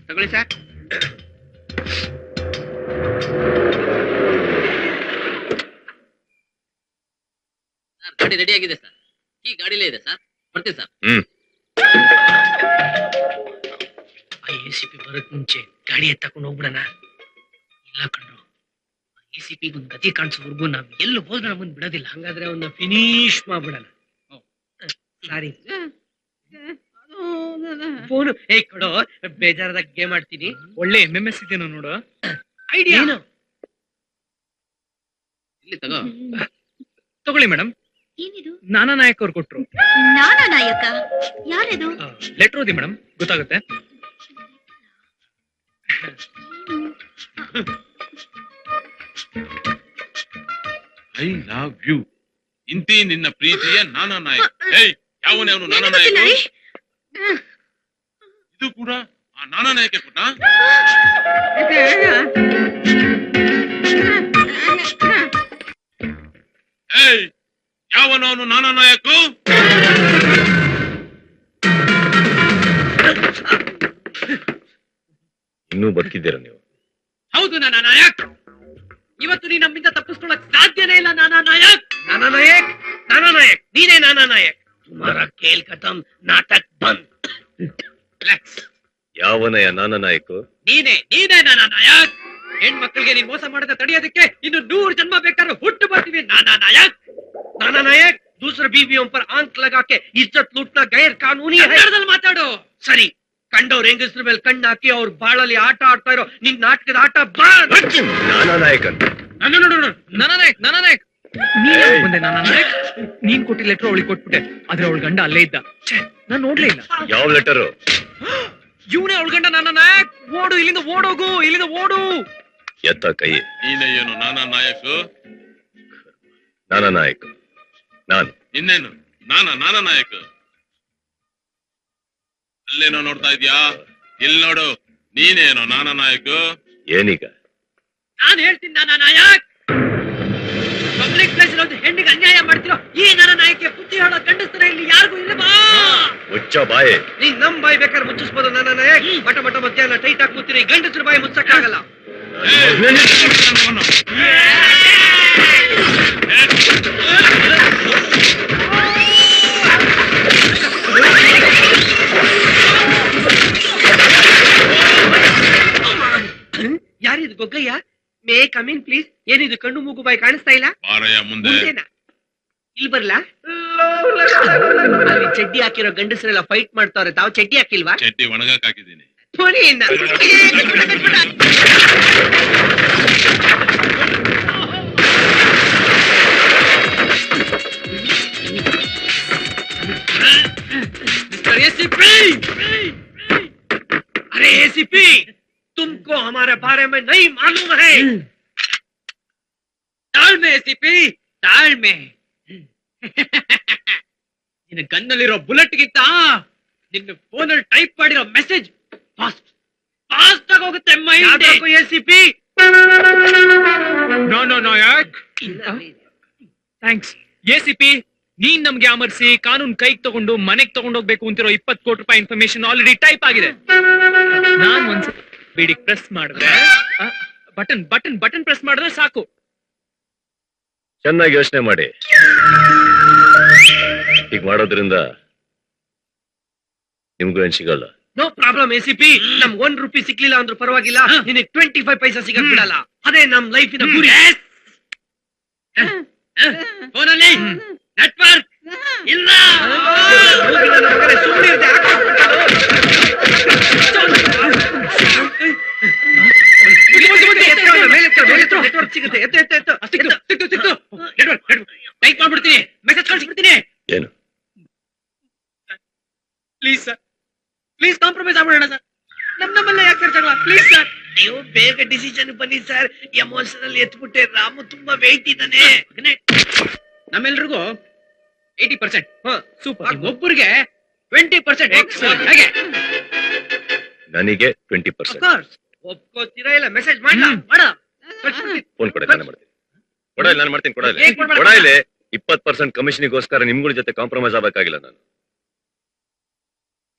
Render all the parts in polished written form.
ತಗೊಳ್ಳಿ ಸರ್. ಗಾಡಿ ರೆಡಿ ಆಗಿದೆ ಸರ್. ಈ ಗಾಡಿಲೇ ಇದೆ ಸರ್. ಬರ್ತೀವಿ ಸರ್. ACP ಬರಕ್ ಮುಂಚೆ ಗಾಡಿ ಎತ್ತಕೊಂಡು ಹೋಗ್ಬಿಡಣ. ಇಲ್ಲ ಕಣ್ರು, ACP ಒಂದು ಗತಿ ಕಾಣಿಸೋವರೆಗೂ ನಾವ್ ಎಲ್ಲಿ ಹೋದ್ರೆ ನಮ್ಮನ್ ಬಿಡೋದಿಲ್ಲ. ಹಂಗಾದ್ರೆ ಅವನ್ನ ಫಿನಿಶ್ ಮಾಡ್ಬಿಡಣ. ಸಾರಿ ಫೋನು ಕೊಡೋ, ಬೇಜಾರದಾಗ ಗೇಮ್ ಆಡ್ತೀನಿ. ಒಳ್ಳೆ MMS ಇದೆನೋ ನೋಡು. ಐಡಿಯಾ ಏನು? ಇಲ್ಲಿ ತಗೋ. ತಗೊಳ್ಳಿ ಮೇಡಮ್. ಏನಿದು? ನಾನಾ ನಾಯಕ್ ಅವ್ರು ಕೊಟ್ರು. ನಾನಾ ನಾಯಕ? ಯಾರದು? ಲೆಟರ್ ಓದಿ ಮೇಡಮ್, ಗೊತ್ತಾಗುತ್ತೆ. I love you. ಇಂತಿ ನಿನ್ನ ಪ್ರೀತಿಯ ನಾನಾ ನಾಯಕ್. ಹೇಯ್, ಯಾವನೇ ಅವನು ನಾನಾ ನಾಯಕ್? ಇದು ಕೂಡ ಆ ನಾನಾ ನಾಯಕ ಪುಟ್ಟ. ಹೇಯ್, ಯಾವನು ಅವನು ನಾನಾ ನಾಯಕು? ಇನ್ನೂ ಬದುಕಿದ್ದೀರಾ ನೀವು? ಹೌದು ನಾನಾ ನಾಯಕ್. ಇವತ್ತು ನೀ ನಮ್ಮಿಂದ ತಪ್ಪಿಸ್ಕೊಳ್ಳಕ್ ಸಾಧ್ಯನೇ ಇಲ್ಲ ನಾನಾ ನಾಯಕ್. ನಾನಾ ನಾಯಕ್, ನಾನಾ ನಾಯಕ್, ನೀನೇ ನಾನಾ ನಾಯಕ್. ತುಮಾರಾ ಖೇಲ್ ಖತಮ್, ನಾಟಕ್ ಬಂದ್. ರಿಲ್ಯಾಕ್ಸ್. ಯಾವನಯ್ಯ ನಾನಾ ನಾಯಕು? ನೀನೇ ನಾನಾ ನಾಯಕ್. ಹೆಣ್ಮಕ್ಳಿಗೆ ನೀನ್ ಮೋಸ ಮಾಡದ ತಡೆಯೋದಕ್ಕೆ ಇನ್ನು 100 ಜನ್ಮ ಬೇಕಾದ್ರೂ ಹುಟ್ಟು ಬರ್ತೀವಿ ನಾನಾ ನಾಯಕ್. ನಾನಾ ನಾಯಕ್, दूसरे बीवियों पर आंख लगा के इज्जत लूटना गैर कानूनी है. ಮಾತಾಡು. ಸರಿ, ಕಂಡವ್ರ ಹೆಂಗಸ್ರ ಮೇಲೆ ಕಣ್ಣಾಕಿ ಅವ್ರ ಬಾಳಲ್ಲಿ ಆಟ ಆಡ್ತಾ ಇರೋ ನಿನ್ ನಾಟಕದ ಆಟ ಬಂದ್. ನಾನಾ ನಾಯಕ್ ಅಂತ. ನಾನಾ ನಾಯಕ್. ಬಂದೆ ನಾನಾ ನಾಯಕ್. ನೀನ್ ಕೊಟ್ಟಿದ್ದ ಲೆಟರ್ ಅವಳಿಗೆ ಕೊಟ್ಬಿಟ್ಟೆ, ಆದ್ರೆ ಅವಳ ಗಂಡ ಅಲ್ಲೇ ಇದ್ದ. ನಾನ್ ನೋಡ್ಲೇ ಇಲ್ಲ. ಯಾವ ಲೆಟರ್? ಇವನೇ ಅವಳ ಗಂಡ ನಾನಾ ನಾಯಕ್. ಓಡು ಇಲ್ಲಿಂದ, ಓಡೋಗು ಇಲ್ಲಿಂದ, ಓಡು. ಎತ್ತ ಕೈ. ನೀನೇ ಏನು ನಾನಾ ನಾಯಕ್? ನಾನಾ ನಾಯಕ್ ನಾನು. ಇನ್ನೇನು ನಾನಾ ನಾಯಕ್? ಅಲ್ಲೇನೋ ನೋಡ್ತಾ ಇದ್ಯಾ? ಇಲ್ಲಿ ನೋಡು, ನೀನೇನೋ ನಾನಾ ನಾಯಕ್. ಏನೀಗ? ನಾನ್ ಹೇಳ್ತೀನಿ ನಾನಾ ನಾಯಕ್. ಪಬ್ಲಿಕ್ ಪ್ಲೇಸ್ ಇರೋದು ಹೆಣ್ಣಿಗೆ ಅನ್ಯಾಯ ಮಾಡ್ತಿರೋ ಈ ನಾನಾ ನಾಯಕ್ಕೆ ಬುದ್ಧಿ ಹೇಳೋ ಗಂಡಸ್ತರ ಇಲ್ಲಿ ಯಾರಿಗೂ ಇಲ್ಲವಾ? ಮುಚ್ಚ ಬಾಯಿ. ನೀನ್ ನಮ್ ಬಾಯಿ ಬೇಕಾದ್ರೆ ಮುಚ್ಚಿಸ್ಬೋದು ನಾನಾ ನಾಯಕ್. ಮಠ ಮಧ್ಯಾಹ್ನ ಟೈಟ್ ಆಗಿ ಕೂತಿರಿ, ಗಂಡಸ್ರ ಬಾಯಿ ಮುಚ್ಚಕ್ಕಾಗಲ್ಲ. ಯಾರಿದು ಗೊಗ್ಗಯ್ಯ? May come in please. ಏನಿದು ಕಣ್ಣು ಮೂಗು ಬಾಯಿ ಕಾಣಿಸ್ತಾ ಇಲ್ಲ? ಬಾರಯ್ಯ ಮುಂದೆ. ಇಲ್ಲಿ ಬರ್ಲಾ? ಅಲ್ಲಿ ಚಡ್ಡಿ ಹಾಕಿರೋ ಗಂಡಸರೆಲ್ಲ ಫೈಟ್ ಮಾಡ್ತಾವ್ರೆ, ತಾವು ಚಡ್ಡಿ ಹಾಕಿಲ್ವಾ? ಚಡ್ಡಿ ಒಣಗಾಕ್ ಹಾಕಿದ್ದೀನಿ. अरे एसीपी, तुमको हमारे बारे में नहीं मालूम है. ताल में एसीपी, ताल में. ನಿನ್ನ ಗನ್ನಲ್ಲಿರೋ ಬುಲೆಟ್ ಗಿಂತ ನಿನ್ನ ಫೋನ್ ಅಲ್ಲಿ ಟೈಪ್ ಮಾಡಿರೋ ಮೆಸೇಜ್ ಫಾಸ್ಟ್ ಆಗಿ ಹೋಗುತ್ತೆ. ಎಸಿಪಿ ನಾನಾ ನಾಯಕ್. Thanks ACP. ನೀನ್ ನಮ್ಗೆ ಅಮರ್ಸಿ ಕಾನೂನ್ ಕೈಗೆ ತಗೊಂಡು ಮನೆಗ್ ತಗೊಂಡೋಗ್ಬೇಕು ಅಂತಿರೋ 20 ಕೋಟಿ ರೂಪಾಯಿ ಇನ್ಫಾರ್ಮೇಶನ್ ಆಲ್ರೆಡಿ ಟೈಪ್ ಆಗಿದೆ. ನಾನ್ ಒಂದ್ಸತಿ ಬಿಡಿಗೆ ಪ್ರೆಸ್ ಮಾಡಿದ್ರೆ, ಬಟನ್ ಪ್ರೆಸ್ ಮಾಡಿದ್ರೆ ಸಾಕು. ಚೆನ್ನಾಗಿ ಯೋಚನೆ ಮಾಡಿ. ಹೀಗ್ ಮಾಡೋದ್ರಿಂದ ನಿಮ್ಗೂ ಏನ್ ಸಿಗಲ್ಲ. No problem ACP. ನಮ್ ₹1 ಸಿಕ್ಲಿಲ್ಲ ಅಂದ್ರೂ ಪರವಾಗಿಲ್ಲ, ನಿನಗೆ 25 ಪೈಸಾ ಸಿಗಕ್ ಬಿಡಲ್ಲ. ಅದೇ ನಮ್ ಲೈಫಿನ ಗುರಿ. ಫೋನಲ್ಲಿ ನೆಟ್ವರ್ಕ್ ಇಲ್ಲ. ನೆಟ್ವರ್ಕ್ ಸಿಗುತ್ತೆ. ಟೈಪ್ ಮಾಡ್ಬಿಡ್ತೀನಿ, ಮೆಸೇಜ್ ಕಳಿಸ್ಬಿಡ್ತೀನಿ. ಏನು? ಪ್ಲೀಸ್ ಸರ್, ಪ್ಲೀಸ್ ಕಾಂಪ್ರಮೈಸ್ ಆಗ್ಬಿಡೋಣ ಸರ್. ನಮ್ಮಲ್ಲ ಯಾಕೆ ಸರ್ ಜಗಳ? ಪ್ಲೀಸ್ ಸರ್, ನೀವು ಬೇಗ ಡಿಸಿಷನ್ ಬನ್ನಿ ಸರ್. ಎಮೋಷನಲ್ ಎತ್ಬಿಟ್ಟೆ. ರಾಮು ತುಂಬಾ ವೆಯ್ಟ್ ಇದ್ದಾನೆ. ನಮ್ಮೆಲ್ರಿಗೂ 80%. ಸೂಪರ್. ಒಬ್ಬರಿಗೆ 20%. ಹಾಗೆ ನನಗೆ 20%. ಒಪ್ಕೋತೀರಾ ಇಲ್ಲ? ಮೆಸೇಜ್ ಮಾಡ. ಫೋನ್ ಕೊಡ, ನಾನು ಮಾಡ್ತೀನಿ. ಕೊಡ, ನಾನು ಮಾಡ್ತೀನಿ. ಕೊಡ ಇಲ್ಲಿ. 20% ಕಮಿಷನ್ಗೋಸ್ಕರ ನಿಮ್ಗಳ ಜೊತೆ ಕಾಂಪ್ರಮೈಸ್ ಆಗಬೇಕಾಗಿಲ್ಲ ನಾನು.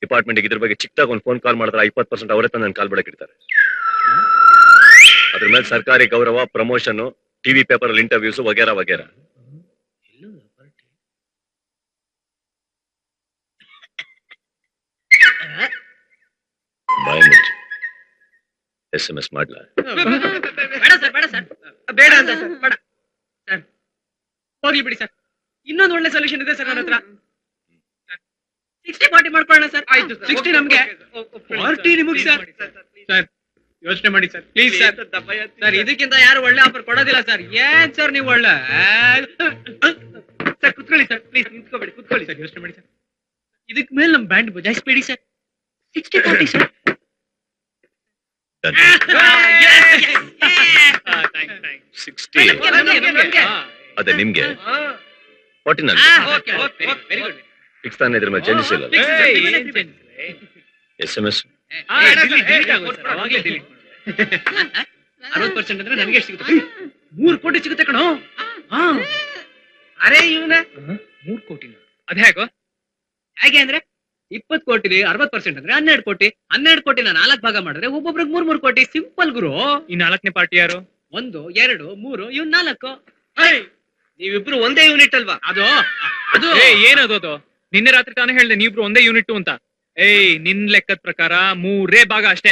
ಡಿಪಾರ್ಟ್ಮೆಂಟ್ ಇದ್ರ ಬಗ್ಗೆ ಚಿಕ್ಕದಾಗ ಒಂದು ಫೋನ್ ಕಾಲ್ ಮಾಡಿದ್ರೆ 20% ಅವರೇ ತಂದು ನನ್ನ ಕಾಲ್ ಬಿಡಕ್ಕೆ ಇಡ್ತಾರೆ. ಅದ್ರ ಮೇಲೆ ಸರ್ಕಾರಿ ಗೌರವ, ಪ್ರಮೋಷನ್, ಟಿವಿ ಪೇಪರ್ ಅಲ್ಲಿ ಇಂಟರ್ವ್ಯೂಸ್ ವಗೇರಾ ವಗೇರಾ. ಬಾಯ್ ಮುಚ್ಚು. SMS ಮಾಡ್ಲಾ? ಬೇಡ ಸರ್, ಬೇಡ ಸರ್. ಬೇಡ ಅಂತ ಸರ್, ಬೇಡ ಸರ್, ಹೋಗ್ಲಿ ಬಿಡಿ ಸರ್. ಇನ್ನೊಂದು ಒಳ್ಳೆ ಸೊಲ್ಯೂಷನ್ ಇದೆ ಸರ್ ನನ್ನ ಹತ್ರ. 60-40 ಮಾಡ್ಕೊಳ್ಳೋಣ ಸರ್. ಆಯ್ತು 60 ನಮ್ಗೆ, 40 ನಿಮಗೆ ಸರ್. ಸರ್ ಯೋಚನೆ ಮಾಡಿ ಸರ್, ಪ್ಲೀಸ್ ಸರ್. ಸರ್ ಇದಕ್ಕಿಂತ ಯಾರು ಒಳ್ಳೆ ಆಫರ್ ಕೊಡೋದಿಲ್ಲ ಸರ್. ಏನ್ ಸರ್ ನೀವು ಒಳ್ಳೆ ಸರ್. ಕುತ್ಕೊಳ್ಳಿ ಸರ್, ಪ್ಲೀಸ್ ನಿಂತ್ಕೋಬೇಡಿ, ಕುತ್ಕೊಳ್ಳಿ ಸರ್. ಯೋಚನೆ ಮಾಡಿ ಸರ್. ಇದಕ್ ಮೇಲೆ ನಮ್ ಬ್ಯಾಂಡ್ ಬಜಾಯಿಸ್ಬೇಡಿ ಸರ್. 60-40 ಸರ್. Done. 60 ಅದೇ ನಿಮ್ಗೆ, 40 ನನಗೆ. Very good. ಫಿಕ್ಸ್ ತಾನೇ, ಇದ್ರ ಮೇಲೆ ಚೇಂಜಸ್ ಇಲ್ಲ. SMS 60% ಅಂದ್ರೆ ನನಗೆ ಎಷ್ಟು ಸಿಗುತ್ತೆ? 3 ಕೋಟಿ ಸಿಗುತ್ತೆ ಕಣೋ. ಅರೆ ಇವನ 3 ಕೋಟಿನ ಅದ್ ಹೇಗೋ? ಹೇಗೆ ಅಂದ್ರೆ 20 ಕೋಟಿ 60% ಅಂದ್ರೆ 12 ಕೋಟಿ. 12 ಕೋಟಿನ 4 ಭಾಗ ಮಾಡಿದ್ರೆ ಒಬ್ಬೊಬ್ರಿಗೆ 3 ಕೋಟಿ. ಸಿಂಪಲ್ ಗುರು. ಈ 4ನೇ ಪಾರ್ಟಿ ಯಾರು? 1 2 3 ಇವ್ 4. ನೀವಿಬ್ರು ಒಂದೇ ಯೂನಿಟ್ ಅಲ್ವಾ? ಅದು ಏನದು ಅದು? ನಿನ್ನೆ ರಾತ್ರಿ ತಾನೇ ಹೇಳ್ದೆ ನೀವಿಬ್ರು ಒಂದೇ ಯೂನಿಟ್ ಅಂತ. ನಿನ್ ಲೆಕ್ಕದ ಪ್ರಕಾರ 3 ಭಾಗ ಅಷ್ಟೇ.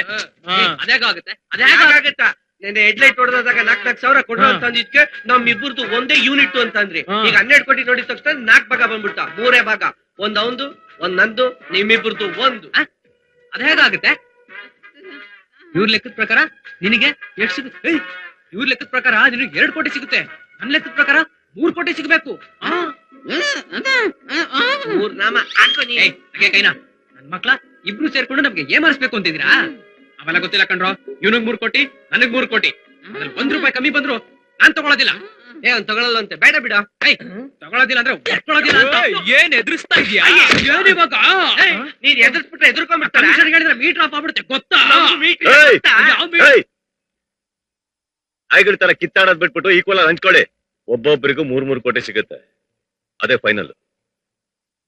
ಅದೇಗಾಗುತ್ತೆ? ಅದೇಗಾಗತ್ತಾ? ನೆನ್ನೆ ಹೆಡ್ಲೈಟ್ ಹೊಡೆದಾಗ 4 ಸಾವಿರ ಕೊಡು ಅಂತ ಅಂದಿದ್ಕೆ ನಮ್ಮಿಬ್ಬರದು ಒಂದೇ ಯೂನಿಟ್ ಅಂತ ಅಂದ್ರಿ. ಈಗ 12 ಕೋಟಿ ನೋಡಿದ ತಕ್ಷಣ 4 ಭಾಗ ಬಂದ್ಬಿಡ್ತಾ. 3 ಭಾಗ, ಒಂದ್ ಅವಂದು, ಒಂದ್ ನಂದು, ನಿಮ್ಮಿಬ್ಬರದು 1. ಅದೇಗಾಗುತ್ತೆ? ಇವ್ರ ಲೆಕ್ಕದ ಪ್ರಕಾರ ನಿನಗೆ ಎಷ್ಟು ಸಿಗುತ್ತೆ? ಇವ್ರ ಲೆಕ್ಕದ ಪ್ರಕಾರ ನಿನಗೆ 2 ಕೋಟಿ ಸಿಗುತ್ತೆ. ನನ್ನ ಲೆಕ್ಕದ ಪ್ರಕಾರ 3 ಕೋಟಿ ಸಿಗ್ಬೇಕು. 3 ನಾಮ ಹಾಕೋ ನೀ. ಕೈನಾ ನನ್ ಮಕ್ಳ ಇಬ್ರು ಸೇರ್ಕೊಂಡು ನಮ್ಗೆ ಏಮಾರಿಸ್ಬೇಕು ಅಂತಿದ್ದೀರಾ? ಅವೆಲ್ಲ ಗೊತ್ತಿಲ್ಲ ಕಣ್ರೋ. ಇವನಿಗೆ 3 ಕೋಟಿ, ನನಗ್ 3 ಕೋಟಿ. ಅದ್ರಲ್ಲಿ 1 ರೂಪಾಯಿ ಕಮ್ಮಿ ಬಂದ್ರು ನಾನ್ ತಗೊಳೋದಿಲ್ಲ. ಅವ್ನ್ ತಗೊಳಲ್ಲ ಅಂತೆ. ಬೇಡ ಬಿಡ. ತಗೊಳೋದಿಲ್ಲ ಅಂದ್ರೆ ಒಪ್ಕೊಳ್ಳೋದಿಲ್ಲ ಅಂತ. ಏನ್ ಎದುರಿಸ್ತಾ ಇದೀಯಾ? ಏನ್ ಇವಾಗ? ನೀನ್ ಎದುರಿಸ್ಬಿಟ್ರೆ ಎದುರ್ಕೊಂಡ್ಬಿಡ್ತಾರೆ. ಹೇಳಿದ್ರೆ ಮೀಟರ್ ಆಫ್ ಆಗ್ಬಿಡುತ್ತೆ ಗೊತ್ತಾ? ಆಯ್ಗಳ ತರ ಕಿತ್ತಾಡೋದ್ ಬಿಟ್ಬಿಟ್ಟು ಈಕ್ವಲ್ ಆಗಿ ಹಂಚ್ಕೊಳ್ಳಿ. ಒಬ್ಬೊಬ್ಬರಿಗೂ 3 ಕೋಟಿ ಸಿಗುತ್ತೆ. ಅದೇ ಫೈನಲ್.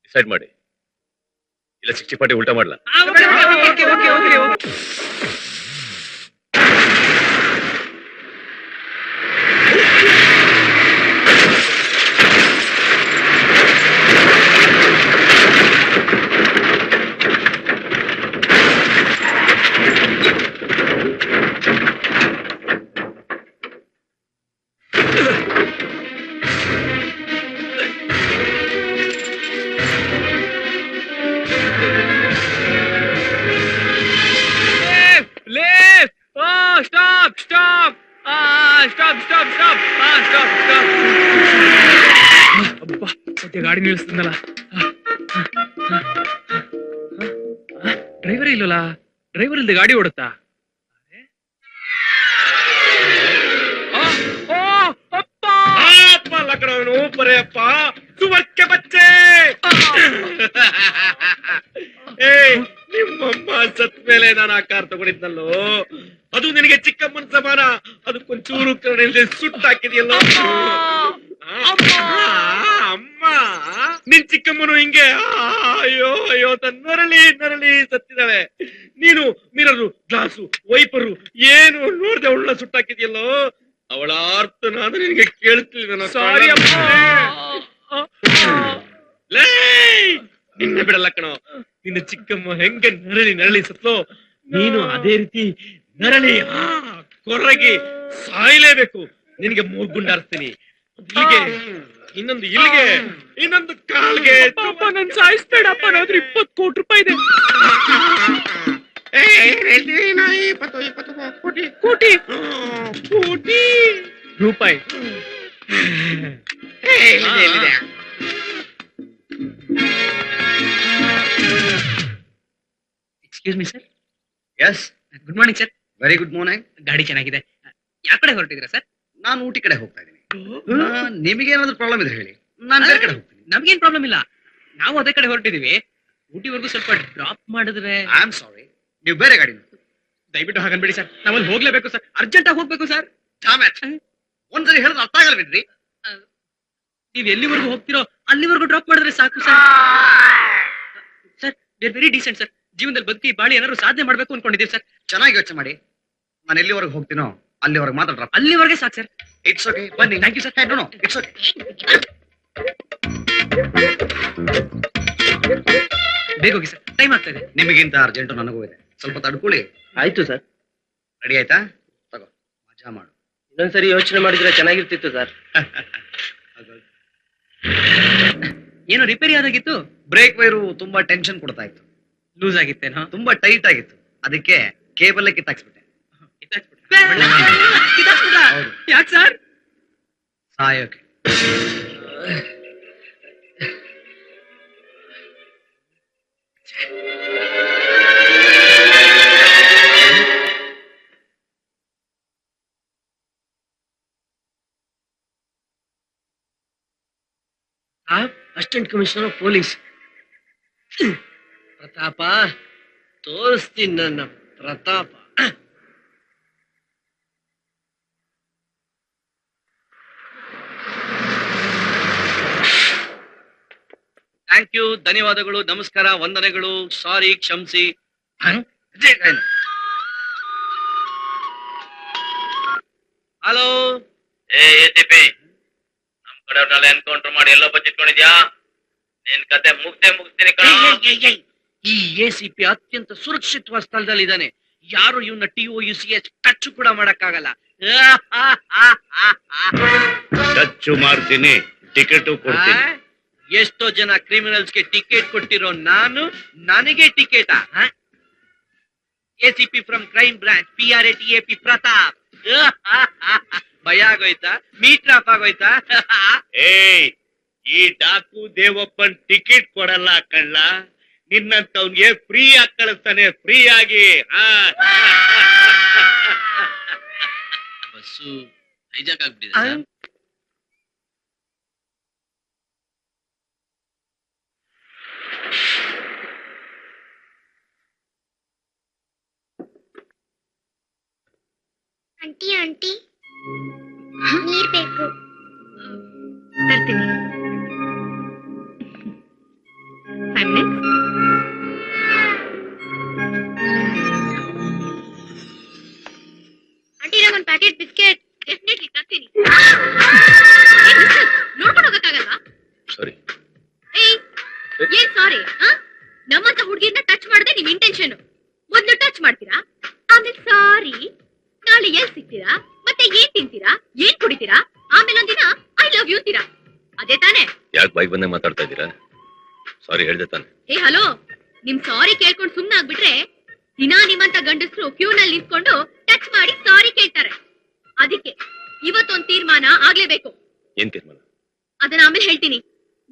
ಡಿಸೈಡ್ ಮಾಡಿ. ಇಲ್ಲ 60-40 ಉಲ್ಟಾ ಮಾಡ್ಲಾ? ಸದ್ಯ ಗಾಡಿ ನಿಲ್ಲಿಸ್ತದಲ್ಲ. ಡ್ರೈವರ್ ಇಲ್ಲಲ್ಲ? ಡ್ರೈವರ್ ಇಲ್ದೆ ಗಾಡಿ ಓಡುತ್ತಾ? ಲಕ್ಕಣವನು ಬರೆಯಪ್ಪ ಸುವರ್ಕೆ ಬಚ್ಚೆ. ನಿಮ್ಮಮ್ಮ ಸತ್ ಮೇಲೆ ನಾನು ಆ ಕಾರ್ ತಗೊಂಡಿದ್ನಲ್ಲೋ, ಅದು ನಿನಗೆ ಚಿಕ್ಕಮ್ಮನ ಸಮಾನ. ಅದಕ್ಕೊಂಚೂರು ಕರುಣೆ ಸುಟ್ಟಾಕಿದೆಯಲ್ಲ ಅಮ್ಮ. ನಿನ್ ಚಿಕ್ಕಮ್ಮನು ಹಿಂಗೆ ಅಯ್ಯೋ ಅಯ್ಯೋ ನರಳಿ ನರಳಿ ಸತ್ತಿದ್ದಾಳೆ. ನೀನು ಮಿರರು, ಗ್ಲಾಸು, ವೈಪರು ಏನು ನೋಡ್ದೆ ಅವಳ ಸುಟ್ಟಾಕಿದೆಯಲ್ಲೋ. ಅವಳ ಅರ್ಥ ನಾನು ನಿನಗೆ ಕೇಳಿಸ್ಲಿಲ್ಲ. ನಿನ್ನ ಬಿಡಲ್ಲ ಕಣೋ. ನಿನ್ನ ಚಿಕ್ಕಮ್ಮ ಹೆಂಗೆ ನರಳಿ ನರಳಿ ಸತ್ಲೋ, ನೀನು ಅದೇ ರೀತಿ ನರಳಿ ಕೊರಗಿ ಸಾಯ್ಲೇಬೇಕು. ನಿನಗೆ 3 ಗುಂಡಾರಿಸ್ತೀನಿ. ಇಲ್ಲಿಗೆ, ಇನ್ನೊಂದು ಇಲ್ಲಿಗೆ, ಇನ್ನೊಂದು ಕಾಲ್ಗೆ. ನನ್ ಸಾಯಿಸ್ಬೇಡಪ್ಪ. ನಾದ್ರೆ 20 ಕೋಟಿ ರೂಪಾಯಿ ಇದೆ. 20 ಕೋಟಿ ಕೋಟಿ ಕೋಟಿ ರೂಪಾಯಿ. Excuse me sir. Yes, good morning sir. Very good morning. ಗಾಡಿ ಚೆನ್ನಾಗಿದೆ. ಯಾವ ಕಡೆ ಹೊರಟಿದ್ದೀರಾ ಸರ್? ನಾನು ಊಟಿ ಕಡೆ ಹೋಗ್ತಾ ಇದ್ದೀನಿ. ನಿಮಗೆ ಏನಾದ್ರು ಪ್ರಾಬ್ಲಮ್ ಇದ್ರೆ ಹೇಳಿ, ನಾನು ಬೇರೆ ಕಡೆ ಹೋಗ್ತೀನಿ. ನಮ್ಗೇನ್ ಪ್ರಾಬ್ಲಮ್ ಇಲ್ಲ. ನಾವು ಅದೇ ಕಡೆ ಹೊರಟಿದೀವಿ. ಊಟಿವರೆಗೂ ಸ್ವಲ್ಪ ಡ್ರಾಪ್ ಮಾಡಿದ್ರೆ. ಐ ಆಮ್ ಸಾರಿ, ನೀವು ಬೇರೆ ಗಾಡಿ ದಯವಿಟ್ಟು ಹಾಗನ್ಬೇಡಿ ಸರ್. ನಾವಲ್ಲಿ ಹೋಗ್ಲೇಬೇಕು ಸರ್. ಅರ್ಜೆಂಟ್ ಆಗಿ ಹೋಗ್ಬೇಕು ಸರ್. ಒಂದ್ಸರಿ ಹೇಳಿದ್ರೆ ಅರ್ಥ ಆಗಲ್ವೇನ್ರಿ? ನೀವ್ ಎಲ್ಲಿವರೆಗೂ ಹೋಗ್ತಿರೋ ಅಲ್ಲಿವರೆಗೂ ಡ್ರಾಪ್ ಮಾಡಿದ್ರೆ ಸಾಕು sir. Sir V very decent sir. ಜೀವನದಲ್ಲಿ ಬದುಕಿ ಬಾಳಿ ಏನಾದ್ರು ಸಾಧನೆ ಮಾಡ್ಬೇಕು ಅನ್ಕೊಂಡಿದ್ದೀವಿ ಸರ್. ಚೆನ್ನಾಗಿ ಯೋಚನೆ ಮಾಡಿ. ನಾನು ಎಲ್ಲಿವರೆಗೆ ಹೋಗ್ತೀನೋ ಅಲ್ಲಿವರೆಗೆ ಮಾತ್ರ ಡ್ರಾಪ್. ಅಲ್ಲಿವರೆಗೆ ಸಾಕು ಸರ್. ಇಟ್ಸ್ ಓಕೆ, ಬನ್ನಿ. Thank you sir. No it's okay. ಬೇಗ ಹೋಗಿ ಸರ್, ಟೈಮ್ ಆಗ್ತಾ ಇದೆ. ನಿಮಗಿಂತ ಅರ್ಜೆಂಟು ನನಗೂ ಇದೆ. ಸ್ವಲ್ಪ ತಡ್ಕೊಳ್ಳಿ. ಆಯ್ತು ಸರ್. ರೆಡಿ ಆಯ್ತಾ? ತಗೋ, ಮಜಾ ಮಾಡು. ಇನ್ನೊಂದ್ಸರಿ ಯೋಚನೆ ಮಾಡಿದ್ರೆ ಚೆನ್ನಾಗಿರ್ತಿತ್ತು ಸರ್. ಏನೋ ರಿಪೇರಿ ಆದಾಗಿತ್ತು. ಬ್ರೇಕ್ ವೈರು ತುಂಬಾ ಟೆನ್ಷನ್ ಕೊಡ್ತಾ ಇತ್ತು. ಲೂಸ್ ಆಗಿತ್ತೇನೋ. ತುಂಬಾ ಟೈಟ್ ಆಗಿತ್ತು, ಅದಕ್ಕೆ ಕೇಬಲ್ ಕಿತ್ತಾಕ್ಸ್ಬಿಟ್ಟೆ. ಹೌದು. ಯಾಕೆ ಸರ್? ಸಾಯೋಕೆ. Assistant commissioner of police Pratap, ತೋರಿಸ್ತೀನಿ ನನ್ನ ಪ್ರತಾಪ. ಥ್ಯಾಂಕ್ ಯು, ಧನ್ಯವಾದಗಳು, ನಮಸ್ಕಾರ, ವಂದನೆಗಳು, ಸಾರಿ, ಕ್ಷಮಿಸಿ. ಹಲೋ, ನಮ್ ಕಡೆ ಎನ್ಕೌಂಟರ್ ಮಾಡಿ ಎಲ್ಲೋ ಬಚ್ಚಿಟ್ಕೊಂಡಿದ್ಯಾ? ನಿನ್ ಕತೆ ಮುಗಿಸ್ತೀನಿ ಕಣ. ಈ ಎಸಿಪಿ ಅತ್ಯಂತ ಸುರಕ್ಷಿತವಾದ ಸ್ಥಳದಲ್ಲಿದ್ದಾನೆ. ಯಾರು ಇವನ್ನ TOUCH ಟಚ್ ಕೂಡ ಮಾಡಕ್ಕಾಗಲ್ಲ. ಟಚ್ ಮಾಡ್ತೀನಿ, ಟಿಕೆಟ್ ಕೊಡ್ತೀನಿ. ಎಷ್ಟೋ ಜನ ಕ್ರಿಮಿನಲ್ಸ್ಗೆ ಟಿಕೆಟ್ ಕೊಟ್ಟಿರೋ ನಾನು, ನನಗೆ ಟಿಕೆಟಾ? ACP from crime branch, PRATAP Pratap. ಭಯ ಆಗೋಯ್ತಾ? Metre of ಆಗೋಯ್ತಾ? ಏಯ್, ಈ ಡಾಕು ದೇವಪ್ಪನ್ ಟಿಕೆಟ್ ಕೊಡಲ್ಲ ಕಳ್ಳ. ನಿನ್ನಂತವ್ನ್ಗೆ ಫ್ರೀ ಆಗಿ ಕಳಿಸ್ತಾನೆ, ಫ್ರೀ ಆಗಿ. ಬಸ್ಸು ಹೈಜಾಕ್ ಆಗ್ಬಿಟ್ಟಿದೆ ಸರ್. ಆಂಟಿ ಆಂಟಿ ನೀರ್ ಬೇಕು. ತರ್ತೀನಿ. 5 minutes. ಆಂಟಿ ನಂಗೊಂದು ಪ್ಯಾಕೆಟ್ ಬಿಸ್ಕೆಟ್. ಡೆಫಿನೆಟ್ಲಿ ತರ್ತೀನಿ. ನೋಡ್ಕೊಂಡು ಹೋಗಕ್ಕಾಗಲ್ವಾ? ಸಾರಿ. ಏಯ್, ಏನ್ ಸಾರಿ? ನಮ್ಮಂತ ಹುಡುಗಿನ ಟಚ್ ಮಾಡದೆ ನಿಮ್ ಇಂಟೆನ್ಷನ್. ಮೊದ್ಲು ಟಚ್ ಮಾಡ್ತೀರಾ, ಆಮೇಲೆ ಸಾರಿ. ನಾಳೆ ಎಲ್ ಸಿಗ್ತೀರಾ, ಮತ್ತೆ ಏನ್ ತಿಂತೀರಾ, ಏನ್ ಕುಡಿತೀರಾ, ಆಮೇಲೆ ಒಂದಿನ ಐ ಲವ್ ಯು ಅಂತೀರಾ. ಅದೇ ತಾನೇ? ಯಾಕೆ ಬೈಕ್ ಬಂದಾಗ ಮಾತಾಡ್ತಾ ಇದ್ದೀರಾ? ಸಾರಿ ಹೇಳ್ದೆ ತಾನೆ. ಏ ಹಲೋ, ನಿಮ್ ಸಾರಿ ಕೇಳ್ಕೊಂಡು ಸುಮ್ನೆ ಆಗ್ಬಿಟ್ರೆ ದಿನಾ ನಿಮ್ಮಂತ ಗಂಡಸರು ಕ್ಯೂ ನಲ್ಲಿ ನಿಂತ್ಕೊಂಡು ಟಚ್ ಮಾಡಿ ಸಾರಿ ಕೇಳ್ತಾರೆ. ಅದಕ್ಕೆ ಇವತ್ತೊಂದ್ ತೀರ್ಮಾನ ಆಗ್ಲೇಬೇಕು. ಏನ್ ತೀರ್ಮಾನ? ಅದನ್ನ ಆಮೇಲೆ ಹೇಳ್ತೀನಿ.